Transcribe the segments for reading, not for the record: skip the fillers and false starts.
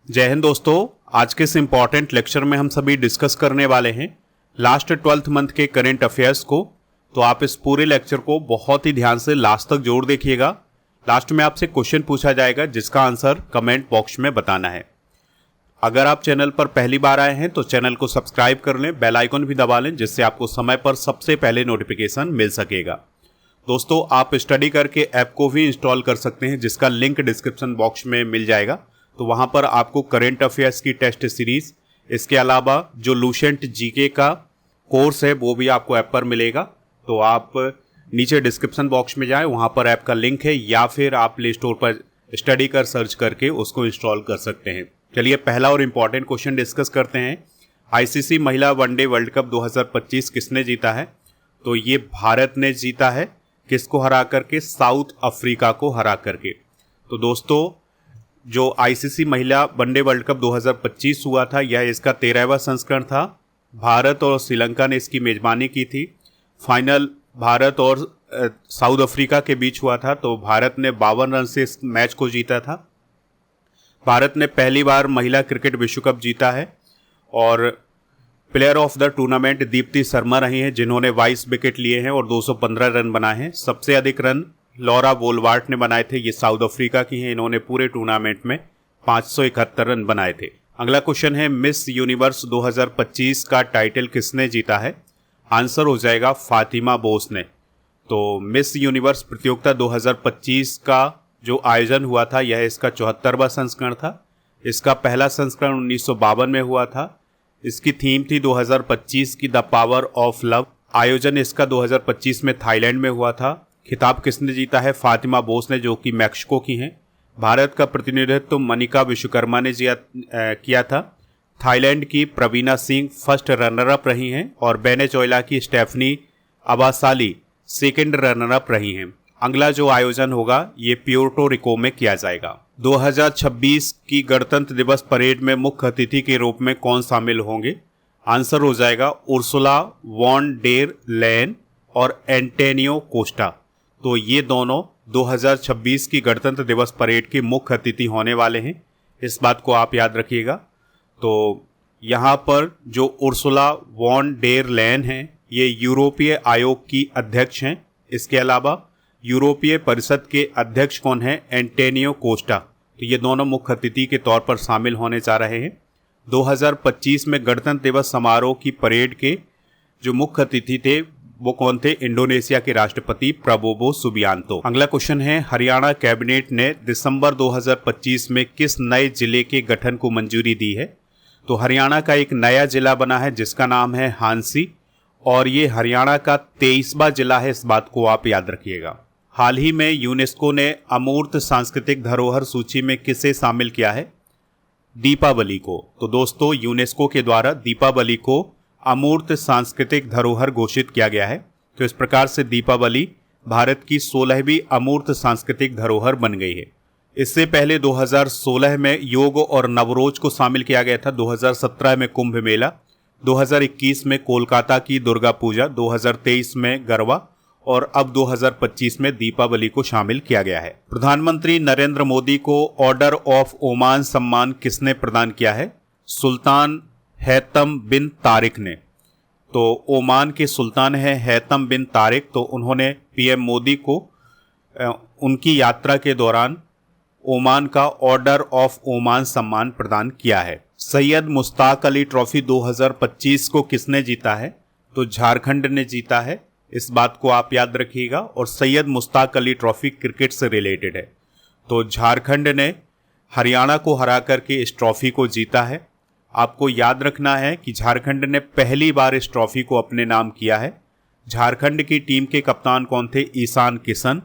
जय हिंद दोस्तों। आज के इस इम्पॉर्टेंट लेक्चर में हम सभी डिस्कस करने वाले हैं लास्ट 12th मंथ के करेंट अफेयर्स को। तो आप इस पूरे लेक्चर को बहुत ही ध्यान से लास्ट तक जोड़ देखिएगा। लास्ट में आपसे क्वेश्चन पूछा जाएगा जिसका आंसर कमेंट बॉक्स में बताना है। अगर आप चैनल पर पहली बार आए हैं तो चैनल को सब्सक्राइब कर लें, बेल आइकन भी दबा लें जिससे आपको समय पर सबसे पहले नोटिफिकेशन मिल सकेगा। दोस्तों, आप स्टडी करके ऐप को भी इंस्टॉल कर सकते हैं जिसका लिंक डिस्क्रिप्शन बॉक्स में मिल जाएगा। तो वहां पर आपको करेंट अफेयर्स की टेस्ट सीरीज, इसके अलावा जो लूसेंट जीके का कोर्स है वो भी आपको ऐप पर मिलेगा। तो आप नीचे डिस्क्रिप्शन बॉक्स में जाएं, वहां पर ऐप का लिंक है, या फिर आप प्ले स्टोर पर स्टडी कर सर्च करके उसको इंस्टॉल कर सकते हैं। चलिए पहला और इम्पॉर्टेंट क्वेश्चन डिस्कस करते हैं। आईसीसी महिला वनडे वर्ल्ड कप 2025 किसने जीता है? तो ये भारत ने जीता है। किसको हरा करके? साउथ अफ्रीका को हरा करके। तो दोस्तों, जो आईसीसी महिला वनडे वर्ल्ड कप 2025 हुआ था, यह इसका 13वां संस्करण था। भारत और श्रीलंका ने इसकी मेजबानी की थी। फाइनल भारत और साउथ अफ्रीका के बीच हुआ था। तो भारत ने 52 रन से इस मैच को जीता था। भारत ने पहली बार महिला क्रिकेट विश्व कप जीता है और player of the tournament Deepti Sharma रही हैं जिन्होंने 22 विकेट लिए हैं और 215 रन बनाए हैं। सबसे अधिक रन लॉरा वोलवार्ट ने बनाए थे, ये साउथ अफ्रीका की हैं। इन्होंने पूरे टूर्नामेंट में 571 रन बनाए थे। अगला क्वेश्चन है, मिस यूनिवर्स 2025 का टाइटल किसने जीता है? आंसर हो जाएगा फातिमा बोस ने। तो मिस यूनिवर्स प्रतियोगिता 2025 का जो आयोजन हुआ था, यह इसका 74वां संस्करण था। इसका पहला संस्करण 1952 में हुआ था। इसकी थीम थी 2025 की द पावर ऑफ लव। आयोजन इसका 2025 में थाईलैंड में हुआ था। खिताब किसने जीता है? फातिमा बोस ने, जो कि मैक्सिको की हैं। भारत का प्रतिनिधित्व मनिका विश्वकर्मा ने किया था। थाईलैंड की प्रवीणा सिंह फर्स्ट रनर अप रही हैं और वेनेजुएला की स्टेफनी अबासाली सेकंड रनर अप रही हैं। अगला जो आयोजन होगा ये प्यूर्टो रिको में किया जाएगा। 2026 की गणतंत्र दिवस परेड में मुख्य अतिथि के रूप में कौन शामिल होंगे? आंसर हो जाएगा उर्सुला वॉन डेर लेयन और एंटोनियो कोस्टा। तो ये दोनों 2026 की गणतंत्र दिवस परेड के मुख्य अतिथि होने वाले हैं। इस बात को आप याद रखिएगा। तो यहाँ पर जो उर्सुला वॉन डेर लेयन हैं, ये यूरोपीय आयोग की अध्यक्ष हैं। इसके अलावा यूरोपीय परिषद के अध्यक्ष कौन है? Antonio Costa. तो ये दोनों मुख्य अतिथि के तौर पर शामिल होने जा रहे हैं। 2025 में गणतंत्र दिवस समारोह की परेड के जो मुख्य अतिथि थे वो कौन थे? इंडोनेशिया के राष्ट्रपति प्रबोवो सुबियांतो। अगला क्वेश्चन है, हरियाणा कैबिनेट ने दिसंबर 2025 में किस नए जिले के गठन को मंजूरी दी है? तो हरियाणा का एक नया जिला बना है जिसका नाम है हांसी और ये हरियाणा का 23वां जिला है। इस बात को आप याद रखिएगा। हाल ही में यूनेस्को ने अमूर्त सांस्कृतिक धरोहर सूची में किसे शामिल किया है? दीपावली को। तो दोस्तों, यूनेस्को के द्वारा दीपावली को अमूर्त सांस्कृतिक धरोहर घोषित किया गया है। तो इस प्रकार से दीपावली भारत की 16वीं अमूर्त सांस्कृतिक धरोहर बन गई है। इससे पहले 2016 में योग और नवरोज को शामिल किया गया था, 2017 में कुंभ मेला, 2021 में कोलकाता की दुर्गा पूजा, 2023 में गरबा और अब 2025 में दीपावली को शामिल किया गया है। प्रधानमंत्री नरेंद्र मोदी को ऑर्डर ऑफ ओमान सम्मान किसने प्रदान किया है? सुल्तान हैतम बिन तारिक ने। तो ओमान के सुल्तान हैं हैतम बिन तारिक। तो उन्होंने पीएम मोदी को उनकी यात्रा के दौरान ओमान का ऑर्डर ऑफ ओमान सम्मान प्रदान किया है। सैयद मुश्ताक अली ट्रॉफी 2025 को किसने जीता है? तो झारखंड ने जीता है। इस बात को आप याद रखिएगा। और सैयद मुश्ताक अली ट्रॉफी क्रिकेट से रिलेटेड है। तो झारखंड ने हरियाणा को हरा करके इस ट्रॉफी को जीता है। आपको याद रखना है कि झारखंड ने पहली बार इस ट्रॉफी को अपने नाम किया है। झारखंड की टीम के कप्तान कौन थे? ईशान किशन।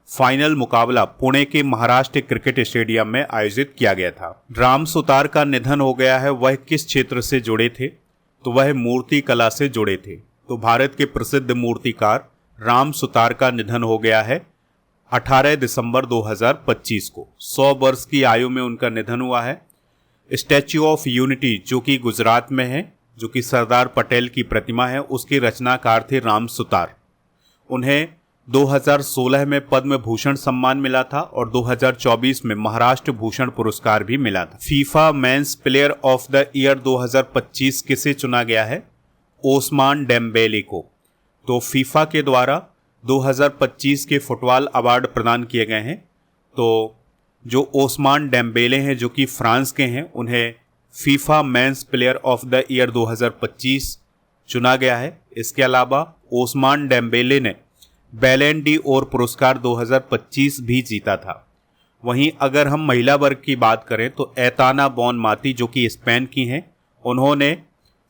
फाइनल मुकाबला पुणे के महाराष्ट्र क्रिकेट स्टेडियम में आयोजित किया गया था। राम सुतार का निधन हो गया है। वह किस क्षेत्र से जुड़े थे? तो वह मूर्ति कला से जुड़े थे। तो भारत के प्रसिद्ध मूर्तिकार राम सुतार का निधन हो गया है 18 दिसंबर 2025 को। 100 वर्ष की आयु में उनका निधन हुआ है। स्टैच्यू ऑफ यूनिटी जो कि गुजरात में है, जो कि सरदार पटेल की प्रतिमा है, उसके रचनाकार थे राम सुतार। उन्हें 2016 में पद्म भूषण सम्मान मिला था और 2024 में महाराष्ट्र भूषण पुरस्कार भी मिला था। FIFA men's player of the year 2025 किसे चुना गया है? ओस्मान डेम्बेले को। तो फीफा के द्वारा 2025 के फुटबॉल अवार्ड प्रदान किए गए हैं। तो जो ओस्मान डेम्बेले हैं जो कि फ्रांस के हैं, उन्हें FIFA men's player of the year 2025 चुना गया है। इसके अलावा ओस्मान डेम्बेले ने बैलन डी ओर पुरस्कार 2025 भी जीता था। वहीं अगर हम महिला वर्ग की बात करें तो एताना बोनमाती जो कि स्पेन की हैं, उन्होंने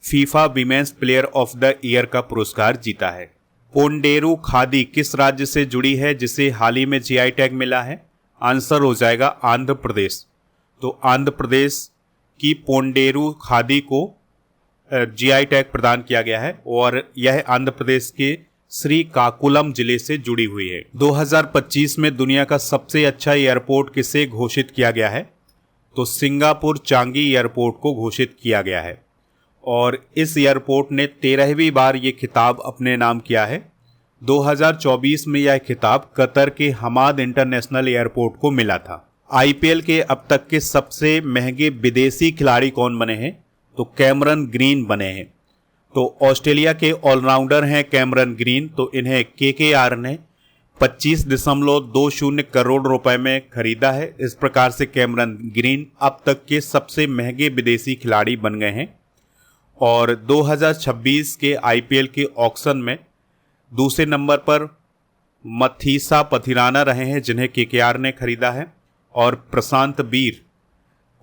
FIFA women's player of the year का पुरस्कार जीता है। पोंडेरू खादी किस राज्य से जुड़ी है जिसे हाल ही में जीआई टैग मिला है? आंसर हो जाएगा आंध्र प्रदेश। तो आंध्र प्रदेश की पोंडेरू खादी को जीआई टैग प्रदान किया गया है और यह आंध्र प्रदेश के श्रीकाकुलम जिले से जुड़ी हुई है। 2025 में दुनिया का सबसे अच्छा एयरपोर्ट किसे घोषित किया गया है? तो सिंगापुर चांगी एयरपोर्ट को घोषित किया गया है और इस एयरपोर्ट ने 13वीं बार ये खिताब अपने नाम किया है। 2024 में यह खिताब कतर के हमाद इंटरनेशनल एयरपोर्ट को मिला था। आईपीएल के अब तक के सबसे महंगे विदेशी खिलाड़ी कौन बने हैं? तो कैमरन ग्रीन बने हैं। तो ऑस्ट्रेलिया के ऑलराउंडर हैं कैमरन ग्रीन। तो इन्हें केकेआर ने 25.20 करोड़ रुपए में खरीदा है। इस प्रकार से कैमरन ग्रीन अब तक के सबसे महंगे विदेशी खिलाड़ी बन गए हैं। और 2026 के आईपीएल के ऑक्शन में दूसरे नंबर पर मथीसा पथिराना रहे हैं जिन्हें केकेआर ने खरीदा है और प्रशांत वीर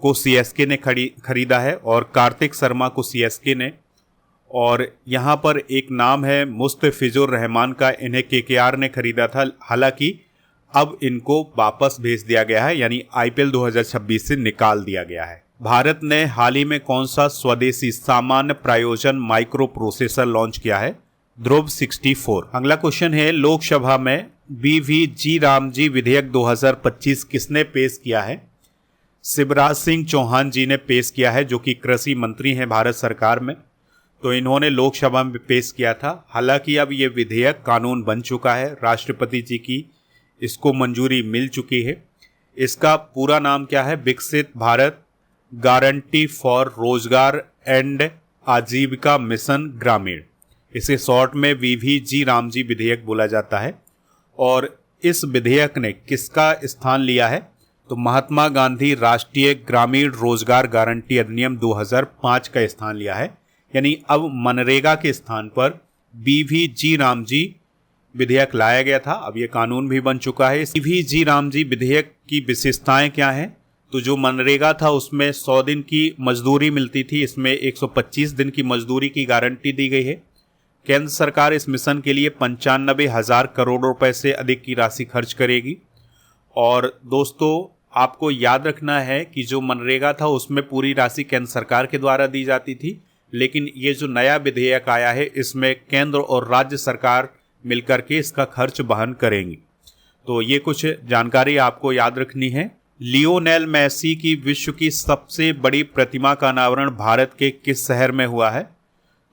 को सीएसके ने खरीदा है और कार्तिक शर्मा को सीएसके ने। और यहाँ पर एक नाम है मुस्तफिजुर रहमान का, इन्हें केकेआर ने खरीदा था, हालांकि अब इनको वापस भेज दिया गया है, यानी आईपीएल 2026 से निकाल दिया गया है। भारत ने हाल ही में कौन सा स्वदेशी सामान्य प्रयोजन माइक्रो प्रोसेसर लॉन्च किया है? ध्रुव 64। अगला क्वेश्चन है, लोकसभा में बीवीजी रामजी विधेयक 2025 किसने पेश किया है? शिवराज सिंह चौहान जी ने पेश किया है जो कि कृषि मंत्री हैं भारत सरकार में। तो इन्होंने लोकसभा में पेश किया था। हालांकि अब ये विधेयक कानून बन चुका है, राष्ट्रपति जी की इसको मंजूरी मिल चुकी है। इसका पूरा नाम क्या है? विकसित भारत गारंटी फॉर रोजगार एंड आजीविका मिशन ग्रामीण। इसे शॉर्ट में वीवीजी रामजी विधेयक बोला जाता है। और इस विधेयक ने किसका स्थान लिया है? तो महात्मा गांधी राष्ट्रीय ग्रामीण रोजगार गारंटी अधिनियम 2005 का स्थान लिया है। यानी अब मनरेगा के स्थान पर बीवीजी रामजी विधेयक लाया गया था, अब ये कानून भी बन चुका है। बीवीजी रामजी विधेयक की विशेषताएं क्या हैं? तो जो मनरेगा था उसमें 100 दिन की मजदूरी मिलती थी, इसमें 125 दिन की मजदूरी की गारंटी दी गई है। केंद्र सरकार इस मिशन के लिए 95,000 करोड़ रुपए से अधिक की राशि खर्च करेगी। और दोस्तों आपको याद रखना है कि जो मनरेगा था उसमें पूरी राशि केंद्र सरकार के द्वारा दी जाती थी, लेकिन ये जो नया विधेयक आया है इसमें केंद्र और राज्य सरकार मिलकर के इसका खर्च वहन करेंगी। तो ये कुछ जानकारी आपको याद रखनी है। लियोनेल मेसी की विश्व की सबसे बड़ी प्रतिमा का अनावरण भारत के किस शहर में हुआ है?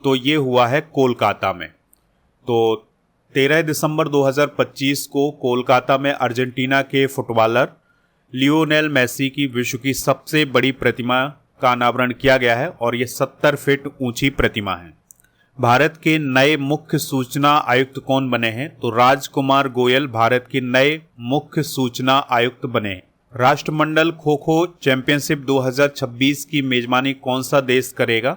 तो ये हुआ है कोलकाता में। तो 13 दिसंबर 2025 को कोलकाता में अर्जेंटीना के फुटबॉलर लियोनेल मेसी की विश्व की सबसे बड़ी प्रतिमा का अनावरण किया गया है और ये 70 फीट ऊंची प्रतिमा है। भारत के नए मुख्य सूचना आयुक्त कौन बने हैं? तो राजकुमार गोयल भारत के नए मुख्य सूचना आयुक्त बने हैं। राष्ट्रमंडल खो खो चैंपियनशिप 2026 की मेजबानी कौन सा देश करेगा?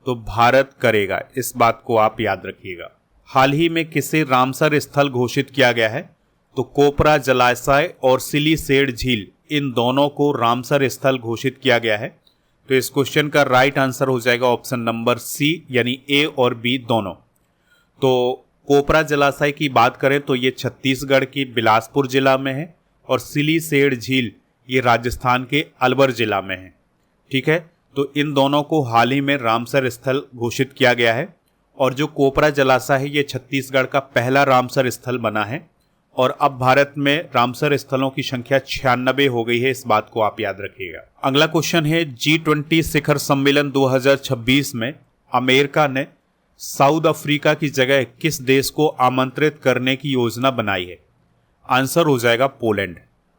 तो भारत करेगा, इस बात को आप याद रखिएगा। हाल ही में किसे रामसर स्थल घोषित किया गया है? तो कोपरा जलाशय और सिलीसेड झील, इन दोनों को रामसर स्थल घोषित किया गया है। तो इस क्वेश्चन का राइट आंसर हो जाएगा ऑप्शन नंबर सी, यानी ए और बी दोनों। तो कोपरा जलाशय की बात करें तो ये छत्तीसगढ़ की बिलासपुर जिला में है और सिलीसेड झील ये राजस्थान के अलवर जिला में है। ठीक है, तो इन दोनों को हाल ही में रामसर स्थल घोषित किया गया है और जो कोपरा जलाशय है ये छत्तीसगढ़ का पहला रामसर स्थल बना है और अब भारत में रामसर स्थलों की संख्या 96 हो गई है, इस बात को आप याद रखिएगा। अगला क्वेश्चन है, G20 शिखर सम्मेलन 2026 में अमेरिका ने साउथ अफ्रीका की जगह किस देश को आमंत्रित करने की योजना बनाई है? आंसर हो जाएगा पोलैंड।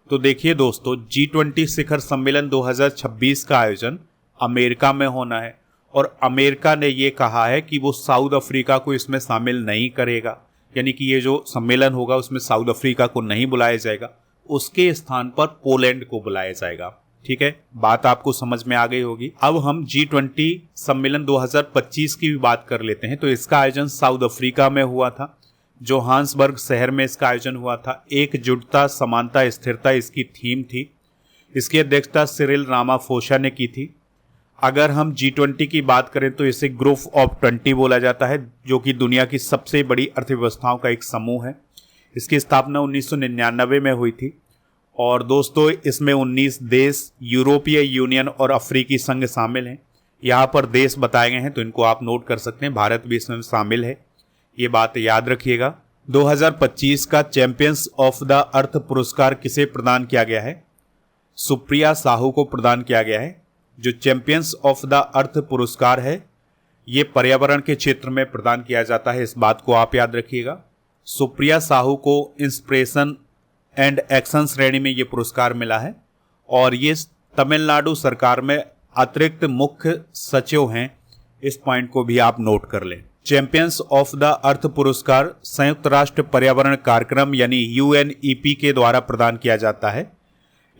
तो देखिए दोस्तों, G20 शिखर सम्मेलन 2026 का आयोजन अमेरिका में होना है और अमेरिका ने ये कहा है कि वो साउथ अफ्रीका को इसमें शामिल नहीं करेगा, यानी कि ये जो सम्मेलन होगा उसमें साउथ अफ्रीका को नहीं बुलाया जाएगा, उसके स्थान पर पोलैंड को बुलाया जाएगा। ठीक है, बात आपको समझ में आ गई होगी। अब हम G20 सम्मेलन 2025 की भी बात कर लेते हैं। तो इसका आयोजन साउथ अफ्रीका में हुआ था, जोहान्सबर्ग शहर में इसका आयोजन हुआ था। एकजुटता, समानता, स्थिरता इसकी थीम थी। इसकी अध्यक्षता सिरिल रामाफोसा ने की थी। अगर हम G20 की बात करें तो इसे ग्रुप ऑफ 20 बोला जाता है, जो कि दुनिया की सबसे बड़ी अर्थव्यवस्थाओं का एक समूह है। इसकी स्थापना 1999 में हुई थी और दोस्तों इसमें 19 देश, यूरोपीय यूनियन और अफ्रीकी संघ शामिल हैं। यहाँ पर देश बताए गए हैं तो इनको आप नोट कर सकते हैं, भारत भी इसमें शामिल है, ये बात याद रखिएगा। 2025 का चैंपियंस ऑफ द अर्थ पुरस्कार किसे प्रदान किया गया है? सुप्रिया साहू को प्रदान किया गया है। जो चैंपियंस ऑफ द अर्थ पुरस्कार है ये पर्यावरण के क्षेत्र में प्रदान किया जाता है, इस बात को आप याद रखिएगा। सुप्रिया साहू को इंस्पिरेशन एंड एक्शन श्रेणी में ये पुरस्कार मिला है और ये तमिलनाडु सरकार में अतिरिक्त मुख्य सचिव हैं, इस पॉइंट को भी आप नोट कर लें। चैंपियंस ऑफ द अर्थ पुरस्कार संयुक्त राष्ट्र पर्यावरण कार्यक्रम यानी UNEP के द्वारा प्रदान किया जाता है।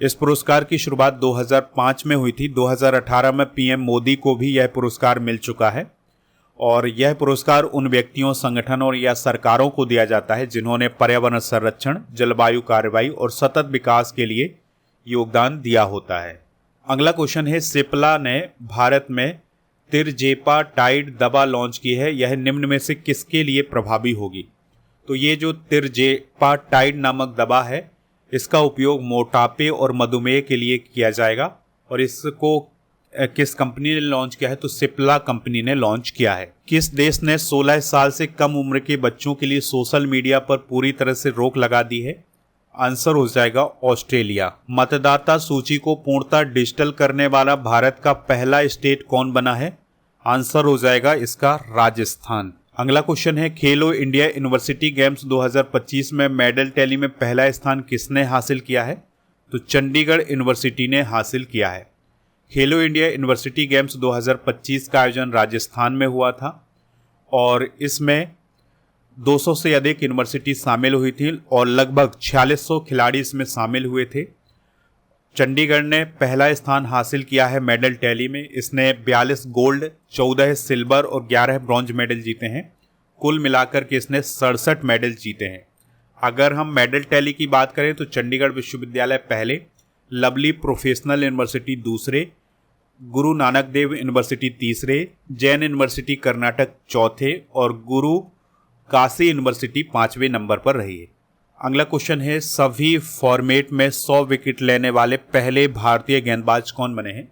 इस पुरस्कार की शुरुआत 2005 में हुई थी। 2018 में PM मोदी को भी यह पुरस्कार मिल चुका है और यह पुरस्कार उन व्यक्तियों, संगठनों या सरकारों को दिया जाता है जिन्होंने पर्यावरण संरक्षण, जलवायु कार्रवाई और सतत विकास के लिए योगदान दिया होता है। अगला क्वेश्चन है, सिप्ला ने भारत में तिरजेपाटाइड दवा लॉन्च की है, यह निम्न में से किसके लिए प्रभावी होगी? तो ये जो तिरजेपाटाइड नामक दवा है इसका उपयोग मोटापे और मधुमेह के लिए किया जाएगा और इसको किस कंपनी ने लॉन्च किया है? तो सिप्ला कंपनी ने लॉन्च किया है। किस देश ने 16 साल से कम उम्र के बच्चों के लिए सोशल मीडिया पर पूरी तरह से रोक लगा दी है? आंसर हो जाएगा ऑस्ट्रेलिया। मतदाता सूची को पूर्णतः डिजिटल करने वाला भारत का पहला स्टेट कौन बना है? आंसर हो जाएगा इसका राजस्थान। अगला क्वेश्चन है, खेलो इंडिया यूनिवर्सिटी गेम्स 2025 में मेडल टैली में पहला स्थान किसने हासिल किया है? तो चंडीगढ़ यूनिवर्सिटी ने हासिल किया है। खेलो इंडिया यूनिवर्सिटी गेम्स 2025 का आयोजन राजस्थान में हुआ था और इसमें 200 से अधिक यूनिवर्सिटी शामिल हुई थी और लगभग 4600 खिलाड़ी इसमें शामिल हुए थे। चंडीगढ़ ने पहला स्थान हासिल किया है मेडल टैली में। इसने 42 गोल्ड, 14 सिल्वर और 11 ब्रॉन्ज मेडल जीते हैं। कुल मिलाकर के इसने 67 मेडल जीते हैं। अगर हम मेडल टैली की बात करें तो चंडीगढ़ विश्वविद्यालय पहले, लवली प्रोफेशनल यूनिवर्सिटी दूसरे, गुरु नानक देव यूनिवर्सिटी तीसरे, जैन यूनिवर्सिटी कर्नाटक चौथे और गुरु काशी यूनिवर्सिटी 5वें नंबर पर रही है। अगला क्वेश्चन है, सभी फॉर्मेट में 100 विकेट लेने वाले पहले भारतीय गेंदबाज कौन बने हैं?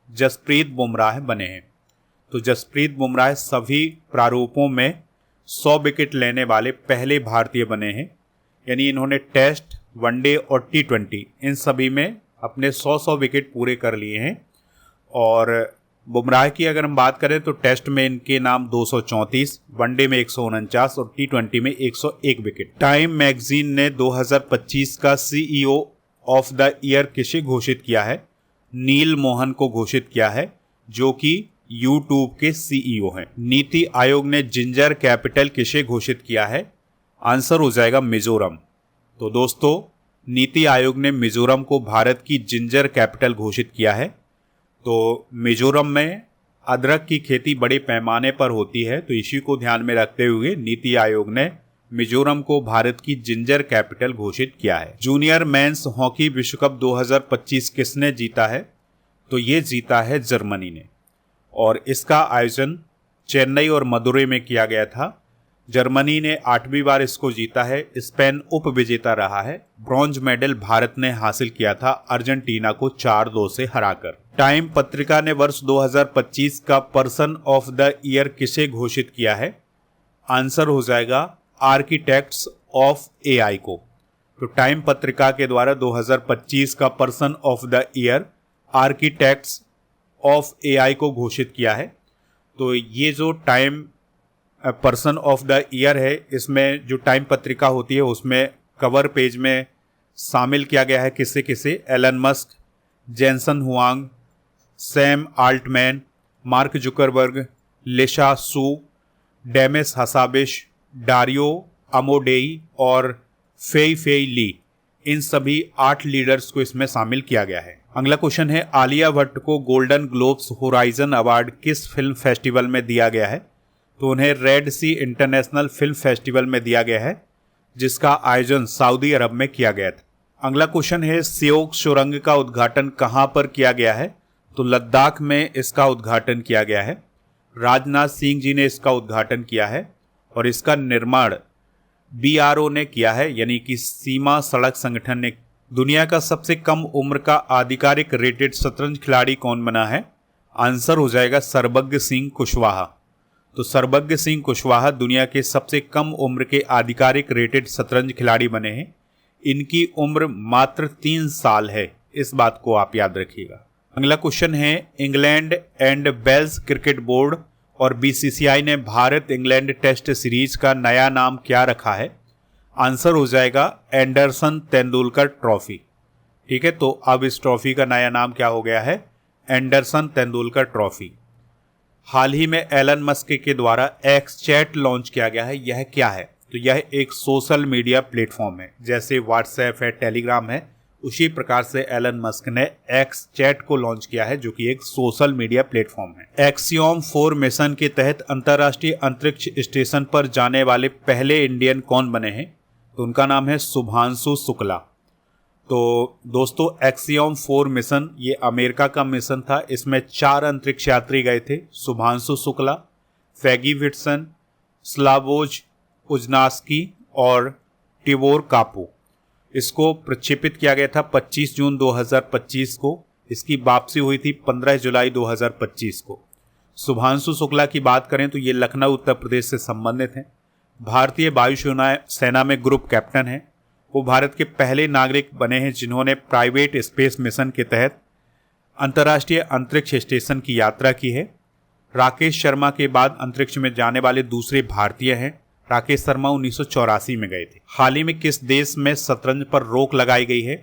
जसप्रीत बुमराह बने हैं। तो जसप्रीत बुमराह सभी प्रारूपों में 100 विकेट लेने वाले पहले भारतीय बने हैं, यानी इन्होंने टेस्ट, वनडे और T20 इन सभी में अपने 100 विकेट पूरे कर लिए हैं। और बुमराह की अगर हम बात करें तो टेस्ट में इनके नाम 234, वनडे में 149 और T20 में 101 विकेट। टाइम मैगजीन ने 2025 का CEO ऑफ द ईयर किसे घोषित किया है? नील मोहन को घोषित किया है, जो कि YouTube के CEO हैं। नीति आयोग ने जिंजर कैपिटल किसे घोषित किया है? आंसर हो जाएगा मिजोरम। तो दोस्तों, नीति आयोग ने मिजोरम को भारत की जिंजर कैपिटल घोषित किया है। तो मिजोरम में अदरक की खेती बड़े पैमाने पर होती है, तो इसी को ध्यान में रखते हुए नीति आयोग ने मिजोरम को भारत की जिंजर कैपिटल घोषित किया है। जूनियर मेंस हॉकी विश्व कप 2025 किसने जीता है? तो ये जीता है जर्मनी ने और इसका आयोजन चेन्नई और मदुरै में किया गया था। जर्मनी ने 8वीं बार इसको जीता है। स्पेन उप विजेता रहा है। ब्रॉन्ज मेडल भारत ने हासिल किया था अर्जेंटीना को 4-2 से हराकर। टाइम पत्रिका ने वर्ष 2025 का पर्सन ऑफ द ईयर किसे घोषित किया है? आंसर हो जाएगा आर्किटेक्ट्स ऑफ AI को। तो टाइम पत्रिका के द्वारा 2025 का person of the year architects of AI को घोषित किया है। तो ये जो time person of the year है। इसमें जो टाइम पत्रिका होती है उसमें कवर पेज में शामिल किया गया है किसे किसे, Elon Musk, Jensen Huang, Sam Altman, Mark Zuckerberg, Lisa Su, Demis Hassabis, Dario Amodei और फेई फेई ली। इन सभी 8 लीडर्स को इसमें शामिल किया गया है। अगला क्वेश्चन है, आलिया भट्ट को गोल्डन ग्लोब्स होराइजन अवार्ड किस फिल्म फेस्टिवल में दिया गया है? तो उन्हें रेड सी इंटरनेशनल फिल्म फेस्टिवल में दिया गया है, जिसका आयोजन सऊदी अरब में किया गया था। अगला क्वेश्चन है, सियोक सुरंग का उद्घाटन कहां पर किया गया है? तो लद्दाख में इसका उद्घाटन किया गया है। राजनाथ सिंह जी ने इसका उद्घाटन किया है और इसका निर्माण BRO ने किया है, यानी कि सीमा सड़क संगठन ने। दुनिया का सबसे कम उम्र का आधिकारिक रेटेड शतरंज खिलाड़ी कौन बना है? आंसर हो जाएगा सर्वज्ञ सिंह कुशवाहा। तो सर्वज्ञ सिंह कुशवाहा दुनिया के सबसे कम उम्र के आधिकारिक रेटेड शतरंज खिलाड़ी बने हैं। इनकी उम्र मात्र 3 साल है, इस बात को आप याद रखिएगा। अगला क्वेश्चन है, England and Wales cricket board और BCCI ने भारत इंग्लैंड टेस्ट सीरीज का नया नाम क्या रखा है? आंसर हो जाएगा एंडरसन तेंदुलकर ट्रॉफी। ठीक है, तो अब इस ट्रॉफी का नया नाम क्या हो गया है? Anderson Tendulkar trophy. हाल ही में एलन मस्क के द्वारा एक्स चैट लॉन्च किया गया है। यह क्या है? तो यह एक सोशल मीडिया प्लेटफॉर्म है, जैसे व्हाट्सएप है, टेलीग्राम है, उसी प्रकार से एलन मस्क ने एक्स चैट को लॉन्च किया है, जो कि एक सोशल मीडिया प्लेटफॉर्म है। एक्सियोम 4 मिशन के तहत अंतर्राष्ट्रीय अंतरिक्ष स्टेशन पर जाने वाले पहले इंडियन कौन बने हैं? तो उनका नाम है शुभांशु शुक्ला। तो दोस्तों, एक्सियोम 4 मिशन ये अमेरिका का मिशन था। इसमें 4 अंतरिक्ष यात्री गए थे, Shubhanshu Shukla, Peggy Whitson, Slawosz Uznanski और टिबोर कापू। इसको प्रक्षेपित किया गया था 25 जून 2025 को। इसकी वापसी हुई थी 15 जुलाई 2025 को। शुभांशु शुक्ला की बात करें तो ये लखनऊ उत्तर प्रदेश से संबंधित हैं। भारतीय वायु सेना में ग्रुप कैप्टन हैं। वो भारत के पहले नागरिक बने हैं जिन्होंने प्राइवेट स्पेस मिशन के तहत अंतर्राष्ट्रीय अंतरिक्ष स्टेशन की यात्रा की है। राकेश शर्मा के बाद अंतरिक्ष में जाने वाले दूसरे भारतीय हैं। राकेश शर्मा 1984 में गए थे। हाल ही में किस देश में शतरंज पर रोक लगाई गई है?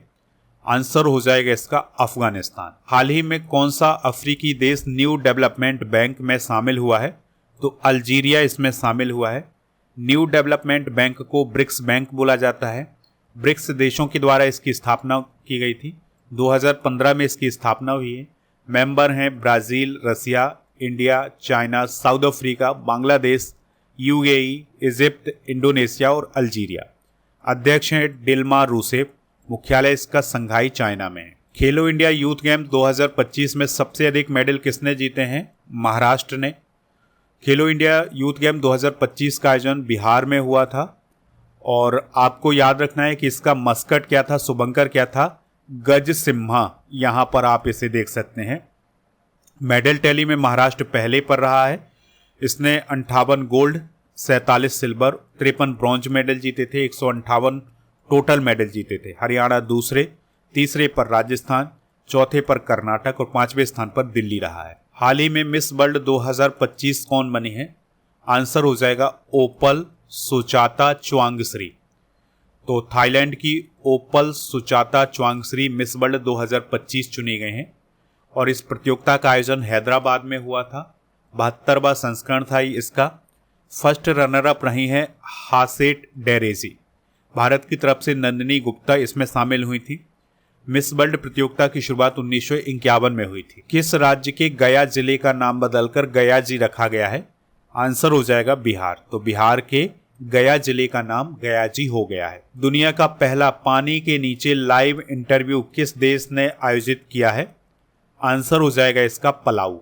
आंसर हो जाएगा इसका अफगानिस्तान। हाल ही में कौन सा अफ्रीकी देश न्यू डेवलपमेंट बैंक में शामिल हुआ है? तो अल्जीरिया इसमें शामिल हुआ है। न्यू डेवलपमेंट बैंक को ब्रिक्स बैंक बोला जाता है। ब्रिक्स देशों के द्वारा इसकी स्थापना की गई थी। 2015 में इसकी स्थापना हुई है। मेंबर हैं Brazil, Russia, India, China, South Africa, Bangladesh, UAE, Egypt, Indonesia और अल्जीरिया। अध्यक्ष हैं डिल्मा रूसेफ। मुख्यालय इसका संघाई चाइना में है। खेलो इंडिया यूथ गेम 2025 में सबसे अधिक मेडल किसने जीते हैं? महाराष्ट्र ने। खेलो इंडिया यूथ गेम 2025 का आयोजन बिहार में हुआ था और आपको याद रखना है कि इसका मस्कट क्या था, शुभंकर क्या था? गज सिम्हा। यहां पर आप इसे देख सकते हैं। मेडल टैली में महाराष्ट्र पहले पर रहा है। इसने 58 गोल्ड, 47 सिल्वर, 53 ब्रॉन्ज मेडल जीते थे, 158 टोटल मेडल जीते थे। हरियाणा दूसरे, तीसरे पर राजस्थान, चौथे पर कर्नाटक और 5वें स्थान पर दिल्ली रहा है। हाल ही में मिस वर्ल्ड 2025 कौन बनी है? आंसर हो जाएगा ओपल सुचाता चुआंगश्री। तो थाईलैंड की ओपल सुचाता चुआंगश्री मिस वर्ल्ड 2025 चुने गए हैं और इस प्रतियोगिता का आयोजन हैदराबाद में हुआ था। 72वां संस्करण था इसका। फर्स्ट रनर अप रही हैं हासेट डेरेजी। भारत की तरफ से नंदिनी गुप्ता इसमें शामिल हुई थी। मिस वर्ल्ड प्रतियोगिता की शुरुआत 1951 में हुई थी। किस राज्य के गया जिले का नाम बदलकर गया जी रखा गया है? आंसर हो जाएगा बिहार। तो बिहार के गया जिले का नाम गया जी हो गया है। दुनिया का पहला पानी के नीचे लाइव इंटरव्यू किस देश ने आयोजित किया है? आंसर हो जाएगा इसका पलाऊ।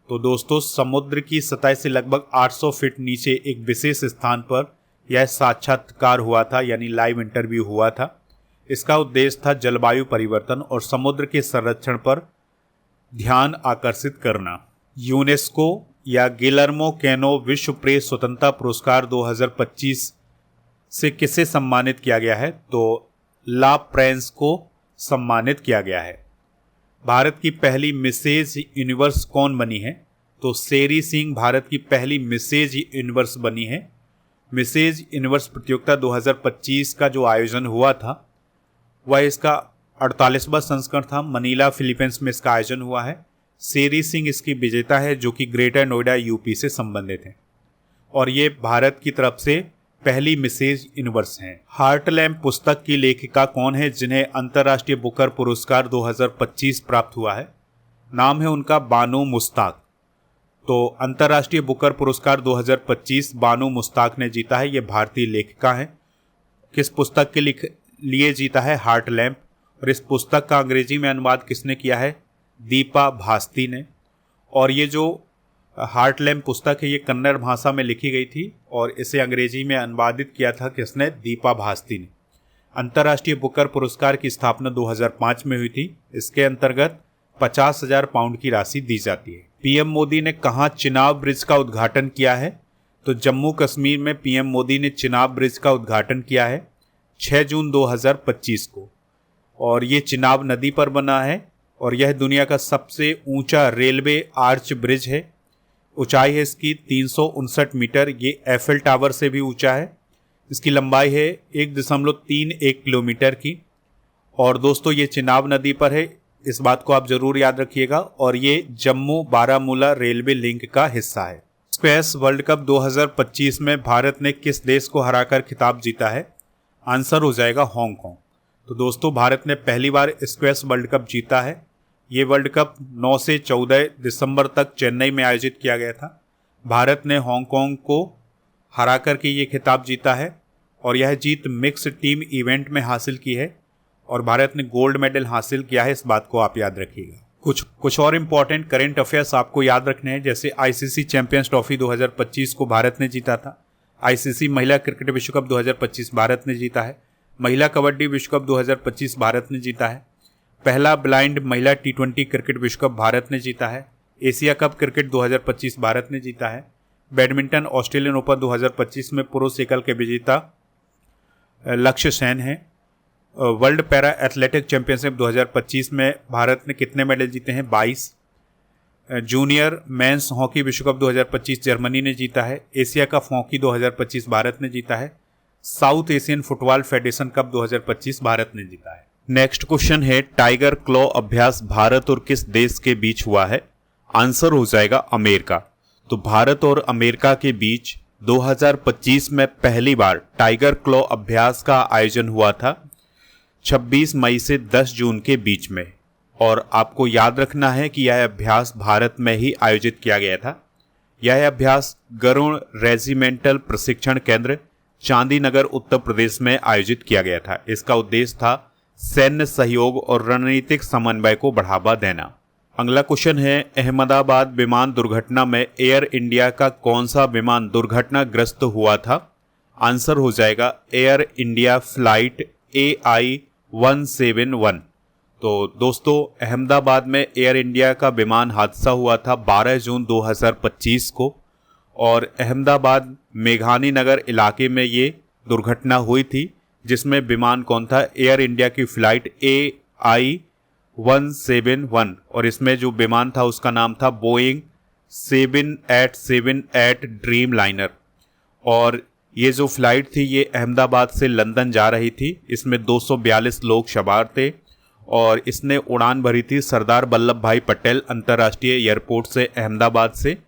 तो दोस्तों, समुद्र की सतह से लगभग 800 फीट नीचे एक विशेष स्थान पर यह साक्षात्कार हुआ था, यानी लाइव इंटरव्यू हुआ था। इसका उद्देश्य था जलवायु परिवर्तन और समुद्र के संरक्षण पर ध्यान आकर्षित करना। यूनेस्को या गिलर्मो कैनो विश्व प्रेस स्वतंत्रता पुरस्कार 2025 से किसे सम्मानित किया गया है? तो ला प्रेंस को सम्मानित किया गया है। भारत की पहली मिसेज यूनिवर्स कौन बनी है? तो सेरी सिंह भारत की पहली मिसेज यूनिवर्स बनी है। मिसेज यूनिवर्स प्रतियोगिता 2025 का जो आयोजन हुआ था वह इसका 48वां संस्करण था। मनीला फिलीपींस में इसका आयोजन हुआ है। सेरी सिंह इसकी विजेता है जो कि ग्रेटर नोएडा यूपी से संबंधित है और ये भारत की तरफ से पहली मिसेज यूनिवर्स हैं। हार्टलैम्प पुस्तक की लेखिका कौन है जिन्हें अंतर्राष्ट्रीय बुकर पुरस्कार 2025 प्राप्त हुआ है? नाम है उनका बानो मुश्ताक। तो अंतर्राष्ट्रीय बुकर पुरस्कार 2025 बानो मुश्ताक ने जीता है। ये भारतीय लेखिका हैं। किस पुस्तक के लिए जीता है? हार्टलैम्प। और इस पुस्तक का अंग्रेजी में अनुवाद किसने किया है? दीपा भास्ती ने। और ये जो हार्टलैम्प पुस्तक है ये कन्नड़ भाषा में लिखी गई थी और इसे अंग्रेजी में अनुवादित किया था किसने? दीपा भास्ती ने। अंतर्राष्ट्रीय बुकर पुरस्कार की स्थापना 2005 में हुई थी। इसके अंतर्गत 50,000 पाउंड की राशि दी जाती है। पीएम मोदी ने कहाँ चिनाब ब्रिज का उद्घाटन किया है? तो जम्मू कश्मीर में पीएम मोदी ने चिनाब ब्रिज का उद्घाटन किया है 6 जून 2025 को और ये चिनाब नदी पर बना है और यह दुनिया का सबसे ऊंचा रेलवे आर्च ब्रिज है। ऊंचाई है इसकी 359 मीटर। ये एफिल टावर से भी ऊंचा है। इसकी लंबाई है 1.31 किलोमीटर की। और दोस्तों ये चिनाब नदी पर है, इस बात को आप जरूर याद रखिएगा। और ये जम्मू बारामूला रेलवे लिंक का हिस्सा है। स्क्वैश वर्ल्ड कप 2025 में भारत ने किस देश को हराकर खिताब जीता है? आंसर हो जाएगा हांगकांग। तो दोस्तों भारत ने पहली बार स्क्वैश वर्ल्ड कप जीता है। ये वर्ल्ड कप 9 से 14 दिसंबर तक चेन्नई में आयोजित किया गया था। भारत ने हांगकांग को हरा करके ये खिताब जीता है और यह जीत मिक्स टीम इवेंट में हासिल की है और भारत ने गोल्ड मेडल हासिल किया है। इस बात को आप याद रखिएगा। कुछ और इम्पॉर्टेंट करेंट अफेयर्स आपको याद रखने हैं। जैसे आईसीसी चैंपियंस ट्रॉफी 2025 को भारत ने जीता था। आईसीसी महिला क्रिकेट विश्व कप 2025 भारत ने जीता है। महिला कबड्डी विश्व कप 2025 भारत ने जीता है। पहला ब्लाइंड महिला T20 क्रिकेट विश्व कप भारत ने जीता है। एशिया कप क्रिकेट 2025 भारत ने जीता है। बैडमिंटन ऑस्ट्रेलियन ओपन 2025 में पुरुष एकल के विजेता लक्ष्य सेन हैं। वर्ल्ड पैरा एथलेटिक चैंपियनशिप 2025 में भारत ने कितने मेडल जीते हैं? 22। जूनियर मेंस हॉकी विश्व कप 2025 जर्मनी ने जीता है। एशिया कप हॉकी 2025 भारत ने जीता है। South Asian football federation cup 2025 Bharat ने जीता है। नेक्स्ट क्वेश्चन है टाइगर क्लॉ अभ्यास भारत और किस देश के बीच हुआ है? आंसर हो जाएगा अमेरिका। तो भारत और अमेरिका के बीच 2025 में पहली बार टाइगर क्लॉ अभ्यास का आयोजन हुआ था 26 मई से 10 जून के बीच में। और आपको याद रखना है कि यह अभ्यास भारत में ही आयोजित किया गया था। यह अभ्यास गरुड़ रेजिमेंटल प्रशिक्षण केंद्र चांदीनगर उत्तर प्रदेश में आयोजित किया गया था। इसका उद्देश्य था सैन्य सहयोग और रणनीतिक समन्वय को बढ़ावा देना। अगला क्वेश्चन है अहमदाबाद विमान दुर्घटना में एयर इंडिया का कौन सा विमान दुर्घटनाग्रस्त हुआ था? आंसर हो जाएगा एयर इंडिया फ्लाइट AI-171। तो दोस्तों अहमदाबाद में एयर इंडिया का विमान हादसा हुआ था 12 जून 2025 को और अहमदाबाद मेघानी नगर इलाके में ये दुर्घटना हुई थी जिसमें विमान कौन था? एयर इंडिया की फ्लाइट AI-171 और इसमें जो विमान था उसका नाम था बोइंग 7878 ड्रीम लाइनर। और ये जो फ्लाइट थी ये अहमदाबाद से लंदन जा रही थी। इसमें 242 लोग सवार थे और इसने उड़ान भरी थी सरदार वल्लभ भाई पटेल अंतर्राष्ट्रीय एयरपोर्ट से अहमदाबाद से।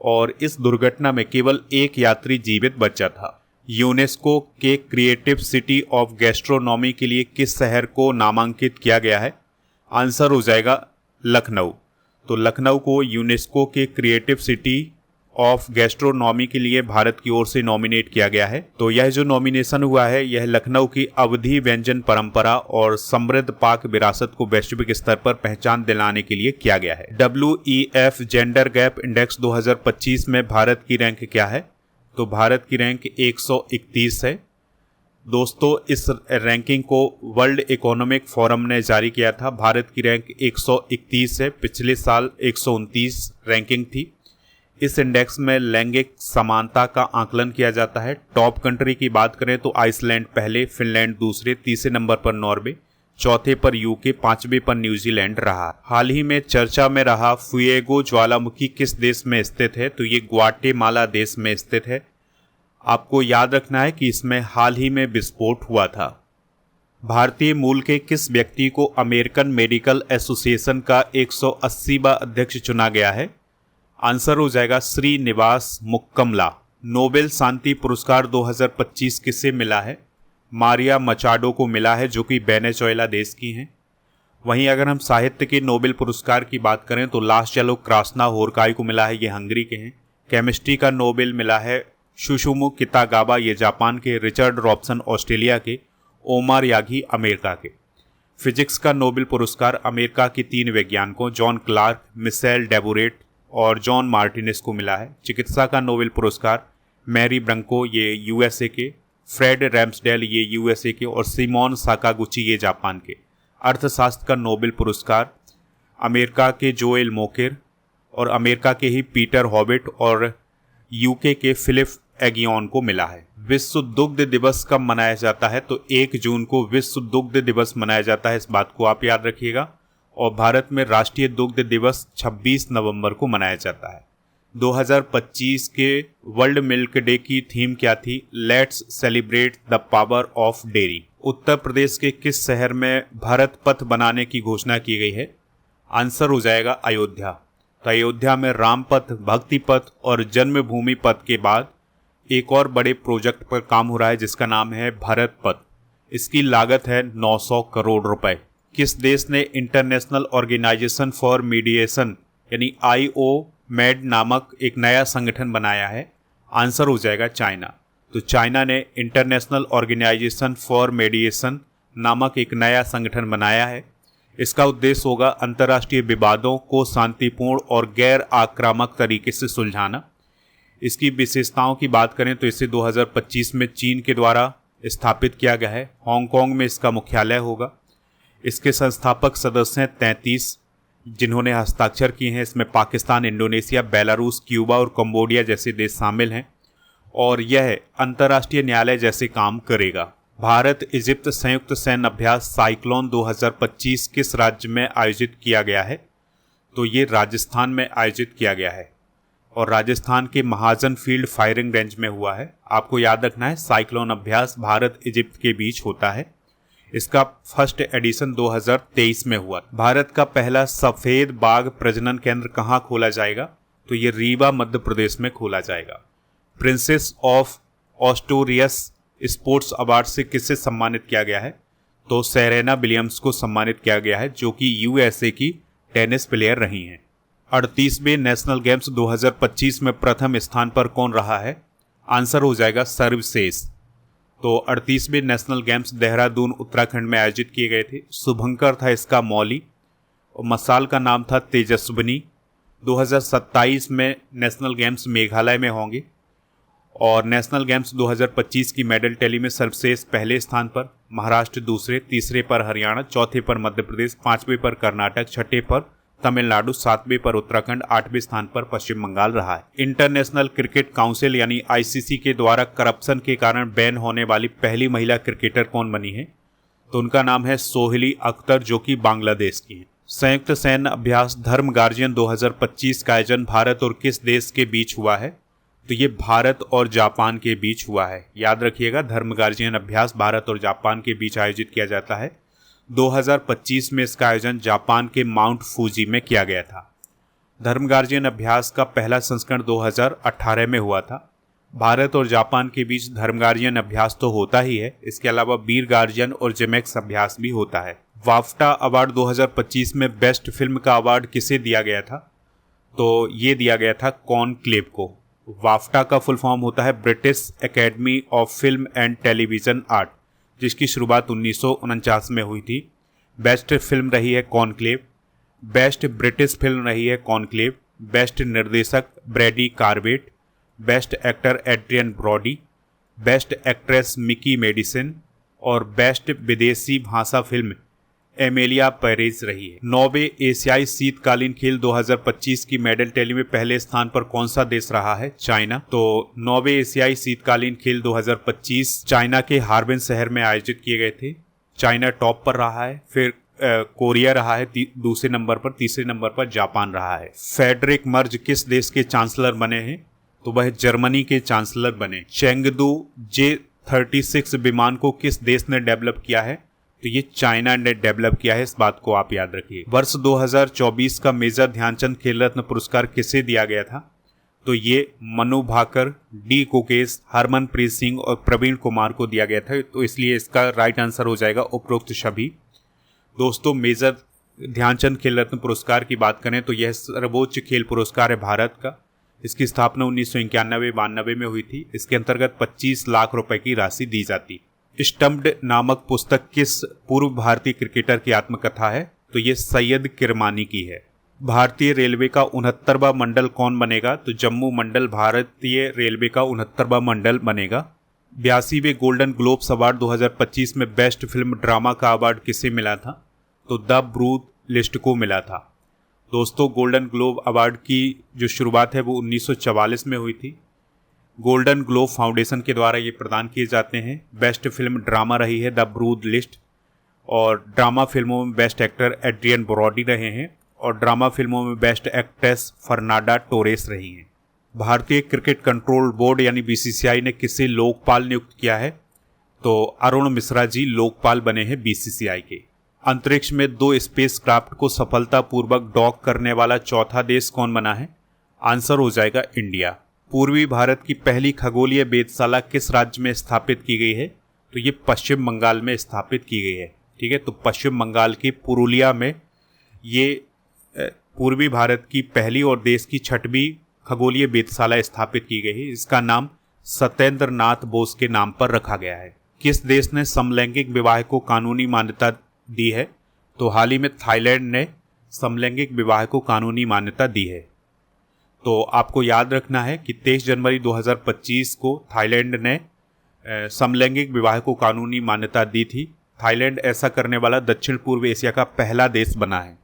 और इस दुर्घटना में केवल एक यात्री जीवित बचा था। यूनेस्को के क्रिएटिव सिटी ऑफ गैस्ट्रोनॉमी के लिए किस शहर को नामांकित किया गया है? आंसर हो जाएगा लखनऊ। तो लखनऊ को यूनेस्को के क्रिएटिव सिटी ऑफ गैस्ट्रोनॉमी के लिए भारत की ओर से नॉमिनेट किया गया है। तो यह जो नॉमिनेशन हुआ है यह लखनऊ की अवधी व्यंजन परंपरा और समृद्ध पाक विरासत को वैश्विक स्तर पर पहचान दिलाने के लिए किया गया है। WEF जेंडर गैप इंडेक्स 2025 में भारत की रैंक क्या है? तो भारत की रैंक 131 है। दोस्तों इस रैंकिंग को वर्ल्ड इकोनॉमिक फोरम ने जारी किया था। भारत की रैंक 131 है। पिछले साल 129 रैंकिंग थी। इस इंडेक्स में लैंगिक समानता का आकलन किया जाता है। टॉप कंट्री की बात करें तो आइसलैंड पहले, फिनलैंड दूसरे, तीसरे नंबर पर नॉर्वे, चौथे पर यूके, पांचवें पर न्यूजीलैंड रहा। हाल ही में चर्चा में रहा फुएगो ज्वालामुखी किस देश में स्थित है, तो ये ग्वाटेमाला देश में स्थित है। आपको याद रखना है कि इसमें हाल ही में विस्फोट हुआ था। भारतीय मूल के किस व्यक्ति को अमेरिकन मेडिकल एसोसिएशन का 180वां अध्यक्ष चुना गया है? आंसर हो जाएगा श्रीनिवास मुक्कमला। नोबेल शांति पुरस्कार 2025 किसे मिला है? मारिया मचाडो को मिला है, जो कि वेनेजुएला देश की हैं। वहीं अगर हम साहित्य के नोबेल पुरस्कार की बात करें तो लास्चेलो क्रास्नाहोर्काई को मिला है, ये हंगरी के हैं। केमिस्ट्री का नोबेल मिला है सुसुमु कितागावा, ये जापान के। रिचर्ड रॉबसन ऑस्ट्रेलिया के। ओमार यागी अमेरिका के। फिजिक्स का नोबेल पुरस्कार अमेरिका के 3 वैज्ञानिकों जॉन क्लार्क, मिशेल डेबोरेट और जॉन मार्टिनेस को मिला है। चिकित्सा का नोबेल पुरस्कार मैरी ब्रंको, ये यूएसए के। फ्रेड रैम्सडेल, ये यूएसए के। और सिमोन साकागुची, ये जापान के। अर्थशास्त्र का नोबेल पुरस्कार अमेरिका के जोएल मोकेर और अमेरिका के ही पीटर हॉबिट और यूके के फिलिप एगियन को मिला है। विश्व दुग्ध दिवस कब मनाया जाता है? तो 1 जून को विश्व दुग्ध दिवस मनाया जाता है, इस बात को आप याद रखिएगा। और भारत में राष्ट्रीय दुग्ध दिवस 26 नवंबर को मनाया जाता है। 2025 के वर्ल्ड मिल्क डे की थीम क्या थी? Let's celebrate the power of dairy. Uttar Pradesh के किस शहर में भारत पथ बनाने की घोषणा की गई है? आंसर हो जाएगा अयोध्या। तो अयोध्या में राम पथ, भक्ति पथ और जन्मभूमि पथ के बाद एक और बड़े प्रोजेक्ट पर काम हो रहा है जिसका नाम है भारत पथ। इसकी लागत है 900 करोड़ रुपए। किस देश ने इंटरनेशनल ऑर्गेनाइजेशन फॉर मीडिएशन यानी IOMED नामक एक नया संगठन बनाया है? आंसर हो जाएगा चाइना। तो चाइना ने इंटरनेशनल ऑर्गेनाइजेशन फॉर मीडिएशन नामक एक नया संगठन बनाया है। इसका उद्देश्य होगा अंतर्राष्ट्रीय विवादों को शांतिपूर्ण और गैर आक्रामक तरीके से सुलझाना। इसकी विशेषताओं की बात करें तो इसे 2025 में चीन के द्वारा स्थापित किया गया है। हांगकांग में इसका मुख्यालय होगा। इसके संस्थापक सदस्य हैं 33 जिन्होंने हस्ताक्षर किए हैं। इसमें पाकिस्तान, इंडोनेशिया, बेलारूस, क्यूबा और कंबोडिया जैसे देश शामिल हैं और यह अंतर्राष्ट्रीय न्यायालय जैसे काम करेगा। भारत इजिप्ट संयुक्त सैन्य अभ्यास साइक्लोन 2025 किस राज्य में आयोजित किया गया है? तो ये राजस्थान में आयोजित किया गया है और राजस्थान के महाजन फील्ड फायरिंग रेंज में हुआ है। आपको याद रखना है साइक्लोन अभ्यास भारत इजिप्ट के बीच होता है। इसका फर्स्ट एडिशन 2023 में हुआ। भारत का पहला सफेद बाघ प्रजनन केंद्र कहाँ खोला जाएगा? तो ये रीवा मध्य प्रदेश में खोला जाएगा। प्रिंसेस ऑफ ऑस्टोरियस स्पोर्ट्स अवार्ड से किसे सम्मानित किया गया है? तो सेरेना विलियम्स को सम्मानित किया गया है, जो कि यूएसए की टेनिस प्लेयर रही हैं। 38वें नेशनल गेम्स 2025 में प्रथम स्थान पर कौन रहा है? आंसर हो जाएगा सर्वश्रेष। तो 38वें नेशनल गेम्स देहरादून उत्तराखंड में आयोजित किए गए थे। शुभंकर था इसका मौली और मसाल का नाम था तेजस्विनी। 2027 में नेशनल गेम्स मेघालय में होंगे और नेशनल गेम्स 2025 की मेडल टैली में सर्वश्रेष्ठ पहले स्थान पर, महाराष्ट्र दूसरे, तीसरे पर हरियाणा, चौथे पर मध्य प्रदेश, पांचवें पर कर्नाटक, छठे पर तमिलनाडु, सातवें पर उत्तराखंड, आठवें स्थान पर पश्चिम बंगाल रहा है। इंटरनेशनल क्रिकेट काउंसिल यानी ICC के द्वारा करप्शन के कारण बैन होने वाली पहली महिला क्रिकेटर कौन बनी है? तो उनका नाम है सोहेली अख्तर, जो कि बांग्लादेश की है। संयुक्त सैन्य अभ्यास धर्म गार्जियन 2025 का आयोजन भारत और किस देश के बीच हुआ है? तो ये भारत और जापान के बीच हुआ है। याद रखिएगा, धर्म गार्जियन अभ्यास भारत और जापान के बीच आयोजित किया जाता है। 2025 में इसका आयोजन जापान के माउंट फूजी में किया गया था। धर्म गार्जियन अभ्यास का पहला संस्करण 2018 में हुआ था। भारत और जापान के बीच धर्म गार्जियन अभ्यास तो होता ही है, इसके अलावा वीर गार्जियन और जिमेक्स अभ्यास भी होता है। वाफ्टा अवार्ड 2025 में बेस्ट फिल्म का अवार्ड किसे दिया गया था? तो ये दिया गया था कॉनक्लेव को। वाफ्टा का फुल फॉर्म होता है British academy of film and television art, जिसकी शुरुआत 1949 में हुई थी। बेस्ट फिल्म रही है कॉनक्लेव, बेस्ट ब्रिटिश फिल्म रही है कॉनक्लेव, बेस्ट निर्देशक Brady Corbet, best actor Adrien Brody, best actress Mikey Madison और बेस्ट विदेशी भाषा फिल्म एमेलिया पेरेज रही है। 9वें एशियाई शीतकालीन खेल 2025 की मेडल टैली में पहले स्थान पर कौन सा देश रहा है? चाइना। तो 9वें एशियाई शीतकालीन खेल 2025 चाइना के हार्बिन शहर में आयोजित किए गए थे। चाइना टॉप पर रहा है, फिर कोरिया रहा है दूसरे नंबर पर, तीसरे नंबर पर जापान रहा है। फेडरिक मर्ज किस देश के चांसलर बने हैं? तो वह जर्मनी के चांसलर बने। चेंगदू J-36 विमान को किस देश ने डेवलप किया है? तो ये चाइना ने डेवलप किया है, इस बात को आप याद रखिए। वर्ष 2024 का मेजर ध्यानचंद खेल रत्न पुरस्कार किसे दिया गया था? तो ये मनु भाकर, डी कुकेश, हरमनप्रीत सिंह और प्रवीण कुमार को दिया गया था, तो इसलिए इसका राइट आंसर हो जाएगा उपरोक्त सभी। दोस्तों, मेजर ध्यानचंद खेल रत्न पुरस्कार की बात करें तो यह सर्वोच्च खेल पुरस्कार है भारत का। इसकी स्थापना 1991-92 में हुई थी। इसके अंतर्गत 25 लाख रुपए की राशि दी जाती। स्टम्प्ड नामक पुस्तक किस पूर्व भारतीय क्रिकेटर की आत्मकथा है? तो ये सैयद किरमानी की है। भारतीय रेलवे का 69वां मंडल कौन बनेगा? तो जम्मू मंडल भारतीय रेलवे का 69वां मंडल बनेगा। 82वें गोल्डन ग्लोब्स अवार्ड 2025 में बेस्ट फिल्म ड्रामा का अवार्ड किसे मिला था? तो द ब्रूथ लिस्ट को मिला था। दोस्तों, गोल्डन ग्लोब अवार्ड की जो शुरुआत है वो 1944 में हुई थी। गोल्डन ग्लोब फाउंडेशन के द्वारा ये प्रदान किए जाते हैं। बेस्ट फिल्म ड्रामा रही है द ब्रूथ लिस्ट, और ड्रामा फिल्मों में बेस्ट एक्टर एड्रियन ब्रॉडी रहे हैं, और ड्रामा फिल्मों में बेस्ट एक्ट्रेस फर्नांडा टोरेस रही हैं। भारतीय क्रिकेट कंट्रोल बोर्ड यानी BCCI ने किसे लोकपाल नियुक्त किया है? तो अरुण मिश्रा जी लोकपाल बने हैं BCCI के। अंतरिक्ष में 2 स्पेस क्राफ्ट को सफलतापूर्वक डॉक करने वाला चौथा देश कौन बना है? आंसर हो जाएगा इंडिया। पूर्वी भारत की पहली खगोलीय वेधशाला किस राज्य में स्थापित की गई है? तो ये पश्चिम बंगाल में स्थापित की गई है। ठीक है, तो पश्चिम बंगाल की पुरुलिया में ये पूर्वी भारत की पहली और देश की 6वीं खगोलीय वेधशाला स्थापित की गई है। इसका नाम सत्येंद्र नाथ बोस के नाम पर रखा गया है। किस देश ने समलैंगिक विवाह को कानूनी मान्यता दी है? तो हाल ही में थाईलैंड ने समलैंगिक विवाह को कानूनी मान्यता दी है। तो आपको याद रखना है कि 23 जनवरी 2025 को थाईलैंड ने समलैंगिक विवाह को कानूनी मान्यता दी थी। थाईलैंड ऐसा करने वाला दक्षिण पूर्व एशिया का पहला देश बना है।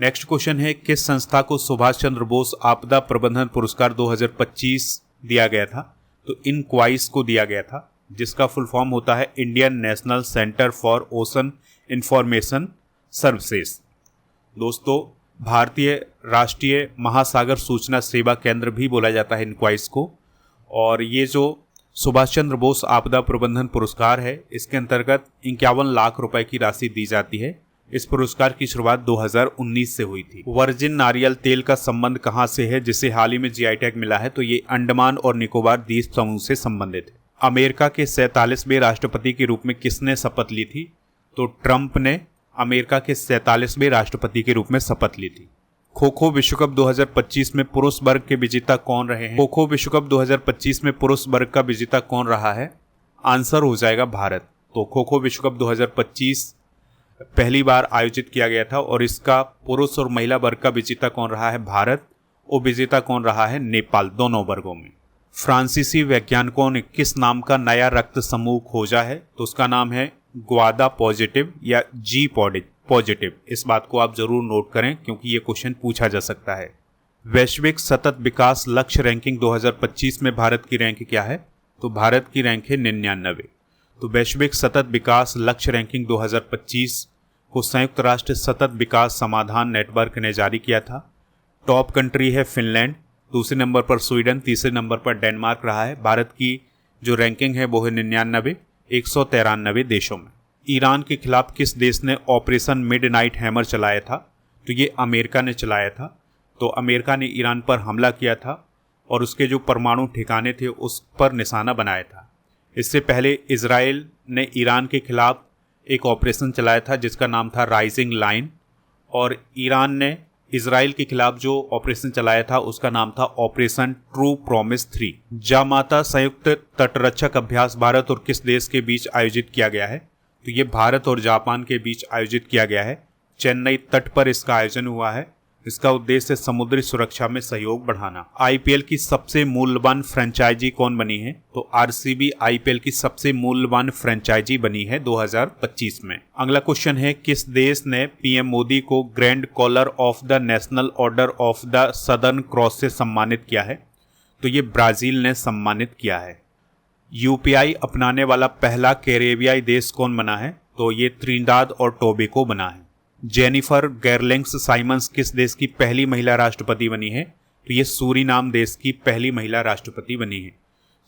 नेक्स्ट क्वेश्चन है, किस संस्था को सुभाष चंद्र बोस आपदा प्रबंधन पुरस्कार 2025 दिया गया था? तो इनक्वाइस को दिया गया था, जिसका फुल फॉर्म होता है Indian national centre for ocean information services. दोस्तों, भारतीय राष्ट्रीय महासागर सूचना सेवा केंद्र भी बोला जाता है इनक्वाइस को। और ये जो सुभाष चंद्र बोस आपदा प्रबंधन पुरस्कार है, इसके अंतर्गत 51 लाख रुपए की राशि दी जाती है। इस पुरस्कार की शुरुआत 2019 से हुई थी। वर्जिन नारियल तेल का संबंध कहां से है, जिसे हाल ही में GI टैग मिला है? तो ये अंडमान और निकोबार द्वीप समूह से संबंधित है। अमेरिका के 47वें राष्ट्रपति के रूप में किसने शपथ ली थी? तो ट्रंप ने अमेरिका के 47वें राष्ट्रपति के रूप में शपथ ली थी। खो खो विश्व कप 2025 में पुरुष वर्ग के विजेता कौन रहे हैं? खो खो विश्व कप 2025 में पुरुष वर्ग का विजेता कौन रहा है? आंसर हो जाएगा भारत। तो खो खो विश्व कप 2025 पहली बार आयोजित किया गया था, और इसका पुरुष और महिला वर्ग का विजेता कौन रहा है? भारत। और विजेता कौन रहा है? नेपाल, दोनों वर्गों में। फ्रांसीसी वैज्ञानिकों ने किस नाम का नया रक्त समूह खोजा है? तो उसका नाम है ग्वादा पॉजिटिव या G पॉजिटिव। इस बात को आप जरूर नोट करें, क्योंकि ये क्वेश्चन पूछा जा सकता है। वैश्विक सतत विकास लक्ष्य रैंकिंग 2025 में भारत की रैंक क्या है? तो भारत की रैंक है 99। तो वैश्विक सतत विकास लक्ष्य रैंकिंग 2025 को संयुक्त राष्ट्र सतत विकास समाधान नेटवर्क ने जारी किया था। टॉप कंट्री है फिनलैंड, दूसरे नंबर पर स्वीडन, तीसरे नंबर पर डेनमार्क रहा है। भारत की जो रैंकिंग है वो है 99 193 देशों में। ईरान के खिलाफ किस देश ने ऑपरेशन मिडनाइट हैमर चलाया था? तो ये अमेरिका ने चलाया था। तो अमेरिका ने ईरान पर हमला किया था और उसके जो परमाणु ठिकाने थे उस पर निशाना बनाया था। इससे पहले इजराइल ने ईरान के खिलाफ एक ऑपरेशन चलाया था जिसका नाम था राइजिंग लाइन, और ईरान ने इजराइल के खिलाफ जो ऑपरेशन चलाया था उसका नाम था ऑपरेशन ट्रू प्रॉमिस 3। जामाता संयुक्त तटरक्षक अभ्यास भारत और किस देश के बीच आयोजित किया गया है? तो ये भारत और जापान के बीच आयोजित किया गया है। चेन्नई तट पर इसका आयोजन हुआ है। इसका उद्देश्य समुद्री सुरक्षा में सहयोग बढ़ाना। आईपीएल की सबसे मूल्यवान फ्रेंचाइजी कौन बनी है? तो आरसीबी आईपीएल की सबसे मूल्यवान फ्रेंचाइजी बनी है 2025 में। अगला क्वेश्चन है, किस देश ने पीएम मोदी को Grand Collar of the National Order of the Southern Cross से सम्मानित किया है? तो ये ब्राजील ने सम्मानित किया है। यूपीआई अपनाने वाला पहला कैरेबियाई देश कौन बना है? तो ये त्रिनिदाद और टोबैगो बना है। जेनिफर गेरलेंग्स साइमंस किस देश की पहली महिला राष्ट्रपति बनी है? तो ये सूरीनाम देश की पहली महिला राष्ट्रपति बनी है।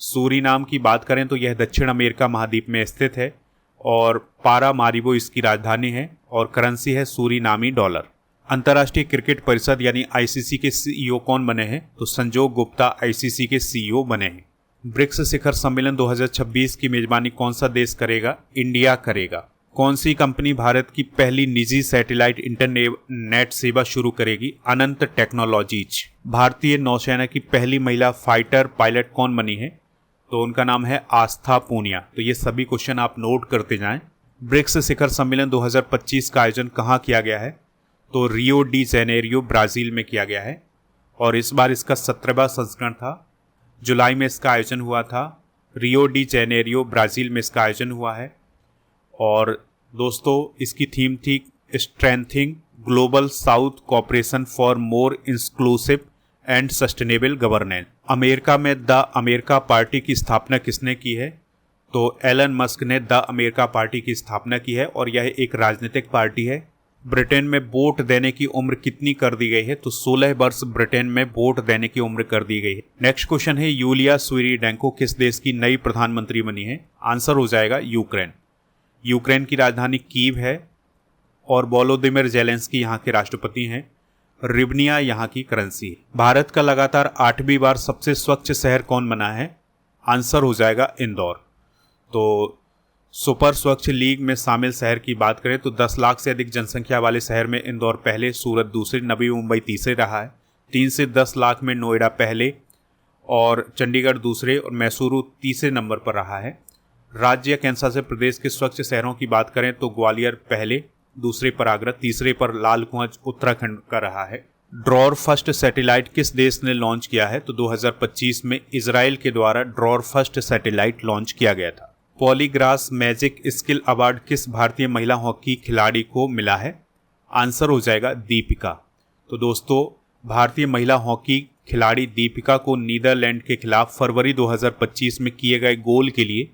सूरीनाम की बात करें तो यह दक्षिण अमेरिका महाद्वीप में स्थित है और पारामारिबो इसकी राजधानी है और करेंसी है सूरीनामी डॉलर। अंतर्राष्ट्रीय क्रिकेट परिषद यानी आईसीसी के सीईओ कौन बने हैं? तो संजोग गुप्ता आईसीसी के सीईओ बने हैं। ब्रिक्स शिखर सम्मेलन 2026 की मेजबानी कौन सा देश करेगा? इंडिया करेगा। कौन सी कंपनी भारत की पहली निजी सैटेलाइट इंटरनेट सेवा शुरू करेगी? अनंत टेक्नोलॉजीज। भारतीय नौसेना की पहली महिला फाइटर पायलट कौन बनी है? तो उनका नाम है आस्था पूनिया। तो ये सभी क्वेश्चन आप नोट करते जाएं। ब्रिक्स शिखर सम्मेलन 2025 का आयोजन कहाँ किया गया है? तो रियो डी जेनेरियो ब्राजील में किया गया है और इस बार इसका 17वां संस्करण था। जुलाई में इसका आयोजन हुआ था। रियो डी जेनेरियो ब्राजील में इसका आयोजन हुआ है और दोस्तों इसकी थीम थी strengthening global south cooperation for more inclusive and sustainable governance. America में द अमेरिका पार्टी की स्थापना किसने की है? तो एलन मस्क ने द अमेरिका पार्टी की स्थापना की है और यह एक राजनीतिक पार्टी है। ब्रिटेन में वोट देने की उम्र कितनी कर दी गई है? तो 16 वर्ष ब्रिटेन में वोट देने की उम्र कर दी गई है। नेक्स्ट क्वेश्चन है यूलिया स्विरिडेंको किस देश की नई प्रधानमंत्री बनी है? आंसर हो जाएगा यूक्रेन। यूक्रेन की राजधानी कीव है और वोलोदिमिर जेलेंस्की यहाँ के राष्ट्रपति हैं। रिबनिया यहाँ की करेंसी है। भारत का लगातार 8वीं बार सबसे स्वच्छ शहर कौन बना है? आंसर हो जाएगा इंदौर। तो सुपर स्वच्छ लीग में शामिल शहर की बात करें तो 10 लाख से अधिक जनसंख्या वाले शहर में इंदौर पहले, सूरत दूसरे, नवी मुंबई तीसरे रहा है। 3 से 10 लाख में नोएडा पहले और चंडीगढ़ दूसरे और मैसूरू तीसरे नंबर पर रहा है। राज्य कैंसा से प्रदेश के स्वच्छ शहरों की बात करें तो ग्वालियर पहले, दूसरे पर आगरा, तीसरे पर लाल कुआं उत्तराखंड का रहा है। ड्रॉर फर्स्ट सैटेलाइट किस देश ने लॉन्च किया है? तो 2025 में इजराइल के द्वारा ड्रॉर फर्स्ट सैटेलाइट लॉन्च किया गया था। पॉलीग्रास मैजिक स्किल अवार्ड किस भारतीय महिला हॉकी खिलाड़ी को मिला है? आंसर हो जाएगा दीपिका। तो दोस्तों भारतीय महिला हॉकी खिलाड़ी दीपिका को नीदरलैंड के खिलाफ फरवरी 2025 में किए गए गोल के लिए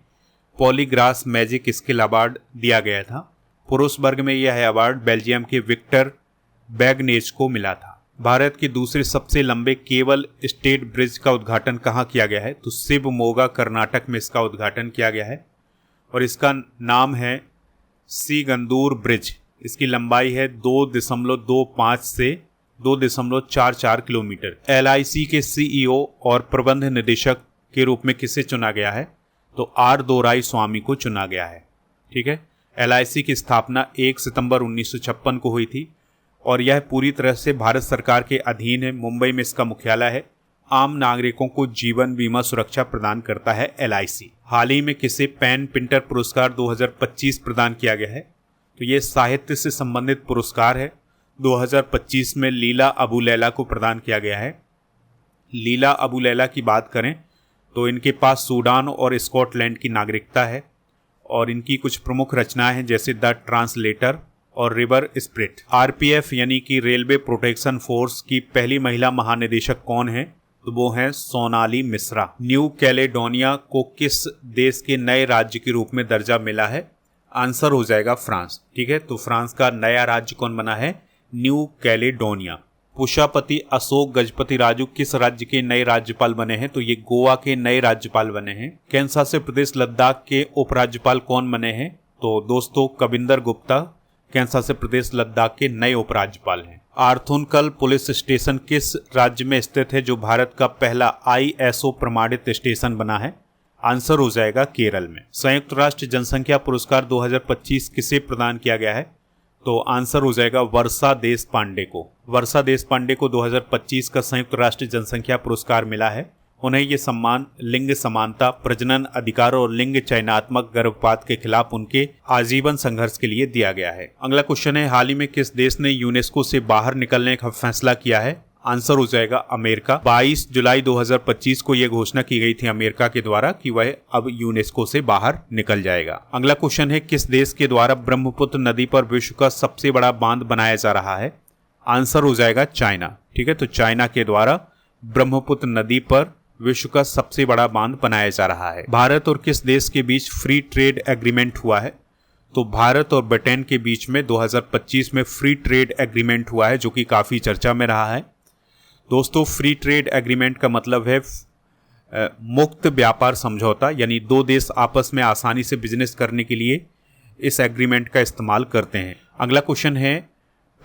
पॉलीग्रास मैजिक स्किल अवार्ड दिया गया था। पुरुष वर्ग में यह अवार्ड बेल्जियम के विक्टर बैगनेज को मिला था। भारत के दूसरे सबसे लंबे केबल स्टेट ब्रिज का उद्घाटन कहाँ किया गया है? तो शिवमोगा कर्नाटक में इसका उद्घाटन किया गया है और इसका नाम है सीगंदूर ब्रिज। इसकी लंबाई है 2.25 से 2.44 किलोमीटर। LIC के CEO और प्रबंध निदेशक के रूप में किसे चुना गया है? तो R दोराईस्वामी को चुना गया है। ठीक है। LIC की स्थापना 1 सितंबर 1956 को हुई थी और यह पूरी तरह से भारत सरकार के अधीन है। मुंबई में इसका मुख्यालय है। आम नागरिकों को जीवन बीमा सुरक्षा प्रदान करता है LIC। हाल ही में किसे पेन पिंटर पुरस्कार 2025 प्रदान किया गया है? तो ये साहित्य से संबंधित पुरस्कार है। 2025 में लीला अबू लैला को प्रदान किया गया है। लीला अबू लैला की बात करें तो इनके पास सूडान और स्कॉटलैंड की नागरिकता है और इनकी कुछ प्रमुख रचनाएं हैं जैसे द ट्रांसलेटर और रिवर स्प्रिट। RPF यानी कि रेलवे प्रोटेक्शन फोर्स की पहली महिला महानिदेशक कौन है? तो वो है सोनाली मिश्रा। न्यू कैलेडोनिया को किस देश के नए राज्य के रूप में दर्जा मिला है? आंसर हो जाएगा फ्रांस। ठीक है। तो फ्रांस का नया राज्य कौन बना है? New Caledonia. पुष्पापति अशोक गजपति राजू किस राज्य के नए राज्यपाल बने हैं? तो ये गोवा के नए राज्यपाल बने हैं। कैंसा से प्रदेश लद्दाख के उपराज्यपाल कौन बने हैं? तो दोस्तों कविंदर गुप्ता कैंसा से प्रदेश लद्दाख के नए उपराज्यपाल हैं। आर्थुनकल पुलिस स्टेशन किस राज्य में स्थित है जो भारत का पहला ISO प्रमाणित स्टेशन बना है? आंसर हो जाएगा केरल में। संयुक्त राष्ट्र जनसंख्या पुरस्कार 2025 किसे प्रदान किया गया है? तो आंसर हो जाएगा वर्षा देश पांडे को। वर्षा देश पांडे को 2025 का संयुक्त राष्ट्र जनसंख्या पुरस्कार मिला है। उन्हें ये सम्मान लिंग समानता, प्रजनन अधिकार और लिंग चयनात्मक गर्भपात के खिलाफ उनके आजीवन संघर्ष के लिए दिया गया है। अगला क्वेश्चन है हाल ही में किस देश ने यूनेस्को से बाहर निकलने का फैसला किया है? आंसर हो जाएगा अमेरिका। 22 जुलाई 2025 को यह घोषणा की गई थी अमेरिका के द्वारा कि वह अब यूनेस्को से बाहर निकल जाएगा। अगला क्वेश्चन है किस देश के द्वारा ब्रह्मपुत्र नदी पर विश्व का सबसे बड़ा बांध बनाया जा रहा है? आंसर हो जाएगा चाइना। ठीक है। तो चाइना के द्वारा ब्रह्मपुत्र नदी पर विश्व का सबसे बड़ा बांध बनाया जा रहा है। भारत और किस देश के बीच फ्री ट्रेड एग्रीमेंट हुआ है? तो भारत और ब्रिटेन के बीच में 2025 में फ्री ट्रेड एग्रीमेंट हुआ है, जो कि काफ़ी चर्चा में रहा है। दोस्तों, फ्री ट्रेड एग्रीमेंट का मतलब है मुक्त व्यापार समझौता, यानी दो देश आपस में आसानी से बिजनेस करने के लिए इस एग्रीमेंट का इस्तेमाल करते हैं। अगला क्वेश्चन है,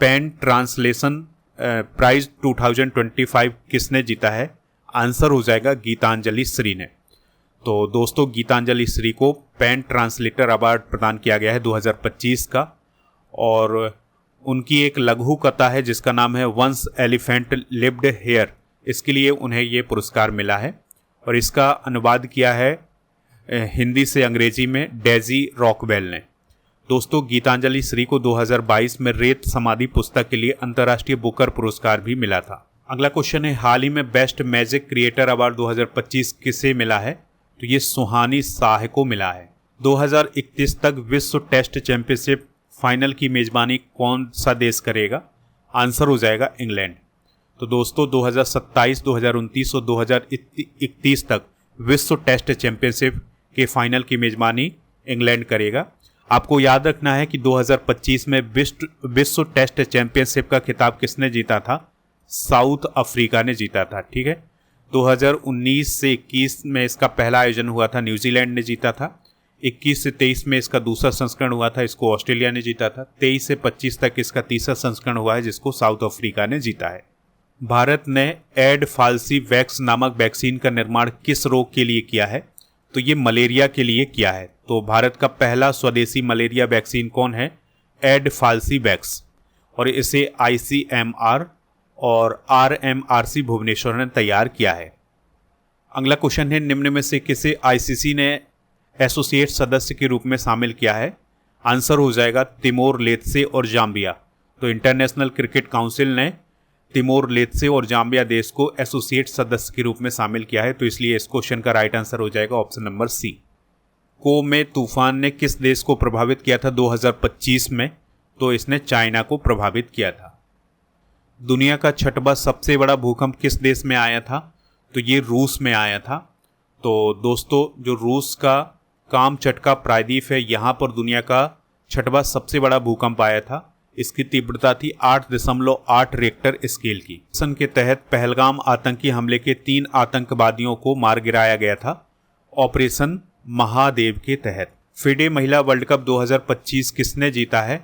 पेन ट्रांसलेशन प्राइज 2025 किसने जीता है? आंसर हो जाएगा गीतांजलि श्री ने। तो दोस्तों, गीतांजलि श्री को पेन ट्रांसलेटर अवार्ड प्रदान किया गया है 2025 का, और उनकी एक लघु कथा है जिसका नाम है वंस एलिफेंट लिव्ड हेयर, इसके लिए उन्हें ये पुरस्कार मिला है। और इसका अनुवाद किया है हिंदी से अंग्रेजी में डेजी रॉकवेल ने। दोस्तों, गीतांजलि श्री को 2022 में रेत समाधि पुस्तक के लिए अंतर्राष्ट्रीय बुकर पुरस्कार भी मिला था। अगला क्वेश्चन है, हाल ही में बेस्ट मैजिक क्रिएटर अवार्ड 2025 किसे मिला है? तो ये सुहानी शाह को मिला है। 2031 तक विश्व टेस्ट चैंपियनशिप फाइनल की मेजबानी कौन सा देश करेगा? आंसर हो जाएगा इंग्लैंड। तो दोस्तों, 2027, 2029 और 2031 तक विश्व टेस्ट चैंपियनशिप के फाइनल की मेजबानी इंग्लैंड करेगा। आपको याद रखना है कि 2025 में विश्व टेस्ट चैंपियनशिप का खिताब किसने जीता था? साउथ अफ्रीका ने जीता था। ठीक है, 2019 से 21 में इसका पहला आयोजन हुआ था, न्यूजीलैंड ने जीता था। 21 से 23 में इसका दूसरा संस्करण हुआ था, इसको ऑस्ट्रेलिया ने जीता था। 23 से 25 तक इसका तीसरा संस्करण हुआ है, जिसको साउथ अफ्रीका ने जीता है। भारत ने एडफाल्सी वैक्स नामक वैक्सीन का निर्माण किस रोग के लिए किया है? तो ये मलेरिया के लिए किया है। तो भारत का पहला स्वदेशी मलेरिया वैक्सीन कौन है? एडफाल्सी वैक्स, और इसे ICMR और RMRC भुवनेश्वर ने तैयार किया है। अगला क्वेश्चन है, निम्न में से किसे ICC ने एसोसिएट सदस्य के रूप में शामिल किया है? आंसर हो जाएगा तिमोर लेत्से और जाम्बिया। तो इंटरनेशनल क्रिकेट काउंसिल ने तिमोर लेत्से और जाम्बिया देश को एसोसिएट सदस्य के रूप में शामिल किया है, तो इसलिए इस क्वेश्चन का राइट आंसर हो जाएगा ऑप्शन नंबर सी। को में तूफान ने किस देश को प्रभावित किया था 2025 में? तो इसने चाइना को प्रभावित किया था। दुनिया का छठवां सबसे बड़ा भूकंप किस देश में आया था? तो ये रूस में आया था। तो दोस्तों, जो रूस का कामचटका प्रायद्वीप है, यहाँ पर दुनिया का छठवां सबसे बड़ा भूकंप आया था। इसकी तीव्रता थी 8.8 रिक्टर स्केल की। सन के तहत पहलगाम आतंकी हमले के 3 आतंकवादियों को मार गिराया गया था, ऑपरेशन महादेव के तहत। फिडे महिला वर्ल्ड कप 2025 किसने जीता है?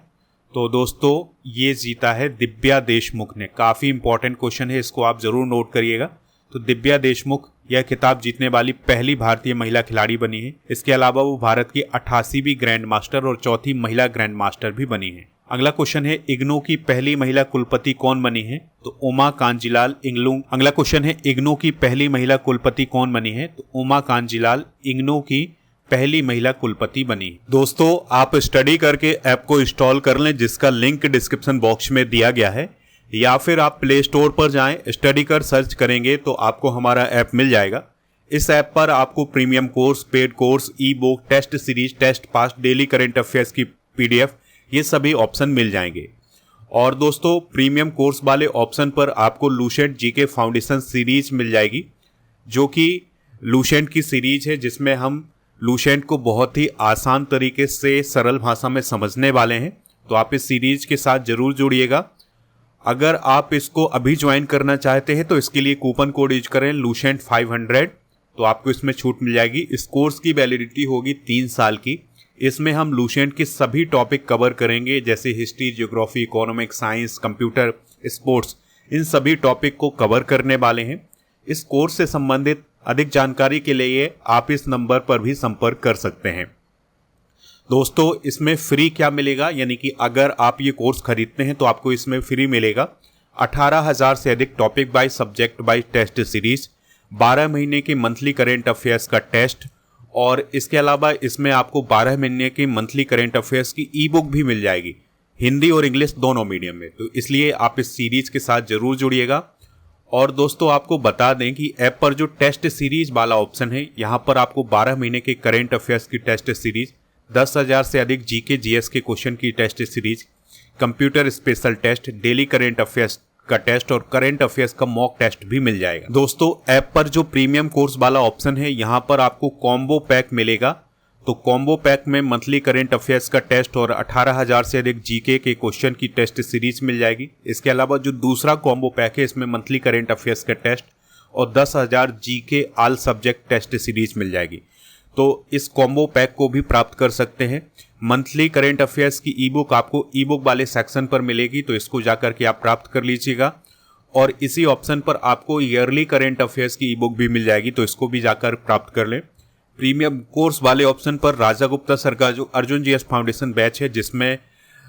तो दोस्तों, ये जीता है दिव्या देशमुख ने। काफ़ी इंपॉर्टेंट क्वेश्चन है, इसको आप ज़रूर नोट करिएगा। तो दिव्या देशमुख यह खिताब जीतने वाली पहली भारतीय महिला खिलाड़ी बनी है। इसके अलावा वो भारत की 88वीं ग्रैंड मास्टर और चौथी महिला ग्रैंड मास्टर भी बनी है। अगला क्वेश्चन है, इग्नू की पहली महिला कुलपति कौन बनी है? तो उमा कांजीलाल इंगलू। अगला क्वेश्चन है, इग्नू की पहली महिला कुलपति कौन बनी है? तो उमा कांजीलाल इग्नू की पहली महिला कुलपति बनी। दोस्तों, आप स्टडी करके ऐप को इंस्टॉल कर लें, जिसका लिंक डिस्क्रिप्शन बॉक्स में दिया गया है, या फिर आप प्ले स्टोर पर जाएं, स्टडी कर सर्च करेंगे तो आपको हमारा ऐप मिल जाएगा। इस ऐप पर आपको premium course, paid course, e book, test series, test pass, daily current affairs की PDF, ये सभी ऑप्शन मिल जाएंगे। और दोस्तों, प्रीमियम कोर्स वाले ऑप्शन पर आपको लूसेंट जीके फाउंडेशन सीरीज मिल जाएगी, जो कि लूसेंट की सीरीज है, जिसमें हम लूसेंट को बहुत ही आसान तरीके से सरल भाषा में समझने वाले हैं। तो आप इस सीरीज के साथ जरूर जुड़िएगा। अगर आप इसको अभी ज्वाइन करना चाहते हैं तो इसके लिए कूपन कोड यूज करें लूसेंट 500, तो आपको इसमें छूट मिल जाएगी। इस कोर्स की वैलिडिटी होगी 3 साल की। इसमें हम लूसेंट के सभी टॉपिक कवर करेंगे, जैसे history, geography, economics, science, computer, sports, इन सभी टॉपिक को कवर करने वाले हैं। इस कोर्स से संबंधित अधिक जानकारी के लिए आप इस नंबर पर भी संपर्क कर सकते हैं। दोस्तों, इसमें फ्री क्या मिलेगा, यानी कि अगर आप ये कोर्स खरीदते हैं तो आपको इसमें फ्री मिलेगा 18,000 से अधिक topic by subject by test series, 12 महीने के मंथली करेंट अफेयर्स का टेस्ट, और इसके अलावा इसमें आपको 12 महीने की मंथली करेंट अफेयर्स की ई बुक भी मिल जाएगी, हिंदी और इंग्लिश दोनों मीडियम में। तो इसलिए आप इस सीरीज के साथ जरूर जुड़िएगा। और दोस्तों, आपको बता दें कि ऐप पर जो टेस्ट सीरीज वाला ऑप्शन है, यहाँ पर आपको 12 महीने के करेंट अफेयर्स की टेस्ट सीरीज, 10,000 से अधिक जीके जीएस के क्वेश्चन की test series, computer special test, daily current affairs का टेस्ट और करंट अफेयर्स का मॉक टेस्ट भी मिल जाएगा। दोस्तों, ऐप पर जो प्रीमियम कोर्स वाला ऑप्शन है, यहाँ पर आपको कॉम्बो पैक मिलेगा। तो कॉम्बो पैक में मंथली करंट अफेयर्स का टेस्ट और 18,000 से अधिक जीके के क्वेश्चन की टेस्ट सीरीज मिल जाएगी। इसके अलावा जो दूसरा कॉम्बो पैक है इसमें मंथली करंट अफेयर्स का टेस्ट और 10,000 GK all subject test series मिल जाएगी। तो इस कॉम्बो पैक को भी प्राप्त कर सकते हैं। मंथली करंट अफेयर्स की ई बुक आपको ई बुक वाले सेक्शन पर मिलेगी, तो इसको जाकर के आप प्राप्त कर लीजिएगा। और इसी ऑप्शन पर आपको ईयरली करंट अफेयर्स की ई बुक भी मिल जाएगी, तो इसको भी जाकर प्राप्त कर लें। प्रीमियम कोर्स वाले ऑप्शन पर राजा गुप्ता सर का जो अर्जुन जीएस फाउंडेशन बैच है, जिसमें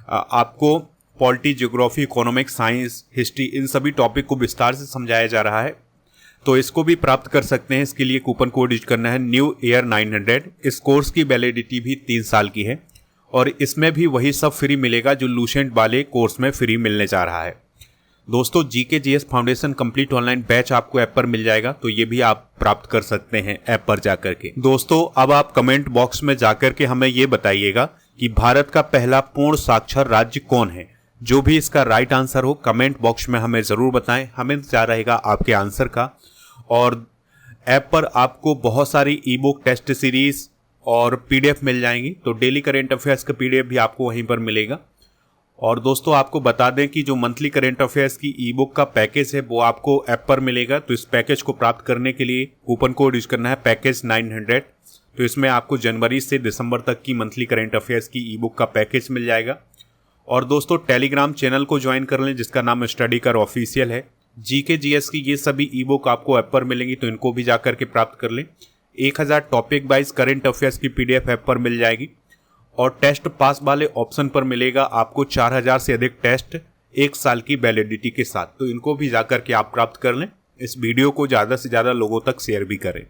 आपको polity, geography, economics, science, history, इन सभी टॉपिक को विस्तार से समझाया जा रहा है, तो इसको भी प्राप्त कर सकते हैं। इसके लिए कूपन कोड यूज करना है न्यू ईयर 900। इस कोर्स की वैलिडिटी भी 3 साल की है और इसमें भी वही सब फ्री मिलेगा जो लूसेंट वाले कोर्स में फ्री मिलने जा रहा है। दोस्तों, GK GS foundation complete online batch आपको ऐप पर मिल जाएगा, तो ये भी आप प्राप्त कर सकते हैं ऐप पर जाकर के। दोस्तों, अब आप कमेंट बॉक्स में जाकर के हमें ये बताइएगा कि भारत का पहला पूर्ण साक्षर राज्य कौन है। जो भी इसका राइट आंसर हो कमेंट बॉक्स में हमें जरूर बताएं, हमें इंतजार रहेगा आपके आंसर का। और ऐप पर आपको बहुत सारी ई बुक, टेस्ट सीरीज और पीडीएफ मिल जाएंगी, तो डेली करंट अफेयर्स का पीडीएफ भी आपको वहीं पर मिलेगा। और दोस्तों, आपको बता दें कि जो मंथली करंट अफेयर्स की ई बुक का पैकेज है वो आपको ऐप पर मिलेगा, तो इस पैकेज को प्राप्त करने के लिए कूपन कोड यूज करना है पैकेज 900। तो इसमें आपको जनवरी से दिसंबर तक की मंथली करंट अफेयर्स की ई बुक का पैकेज मिल जाएगा। और दोस्तों, टेलीग्राम चैनल को ज्वाइन कर लें जिसका नाम स्टडी कर ऑफिशियल है। जीके जीएस की ये सभी ई बुक आपको ऐप पर मिलेंगी, तो इनको भी जाकर के प्राप्त कर लें। 1000 टॉपिक वाइज करंट अफेयर्स की पीडीएफ ऐप पर मिल जाएगी और टेस्ट पास वाले ऑप्शन पर मिलेगा आपको 4000 से अधिक टेस्ट 1 साल की वैलिडिटी के साथ, तो इनको भी जाकर के आप प्राप्त कर लें। इस वीडियो को ज़्यादा से ज़्यादा लोगों तक शेयर भी करें।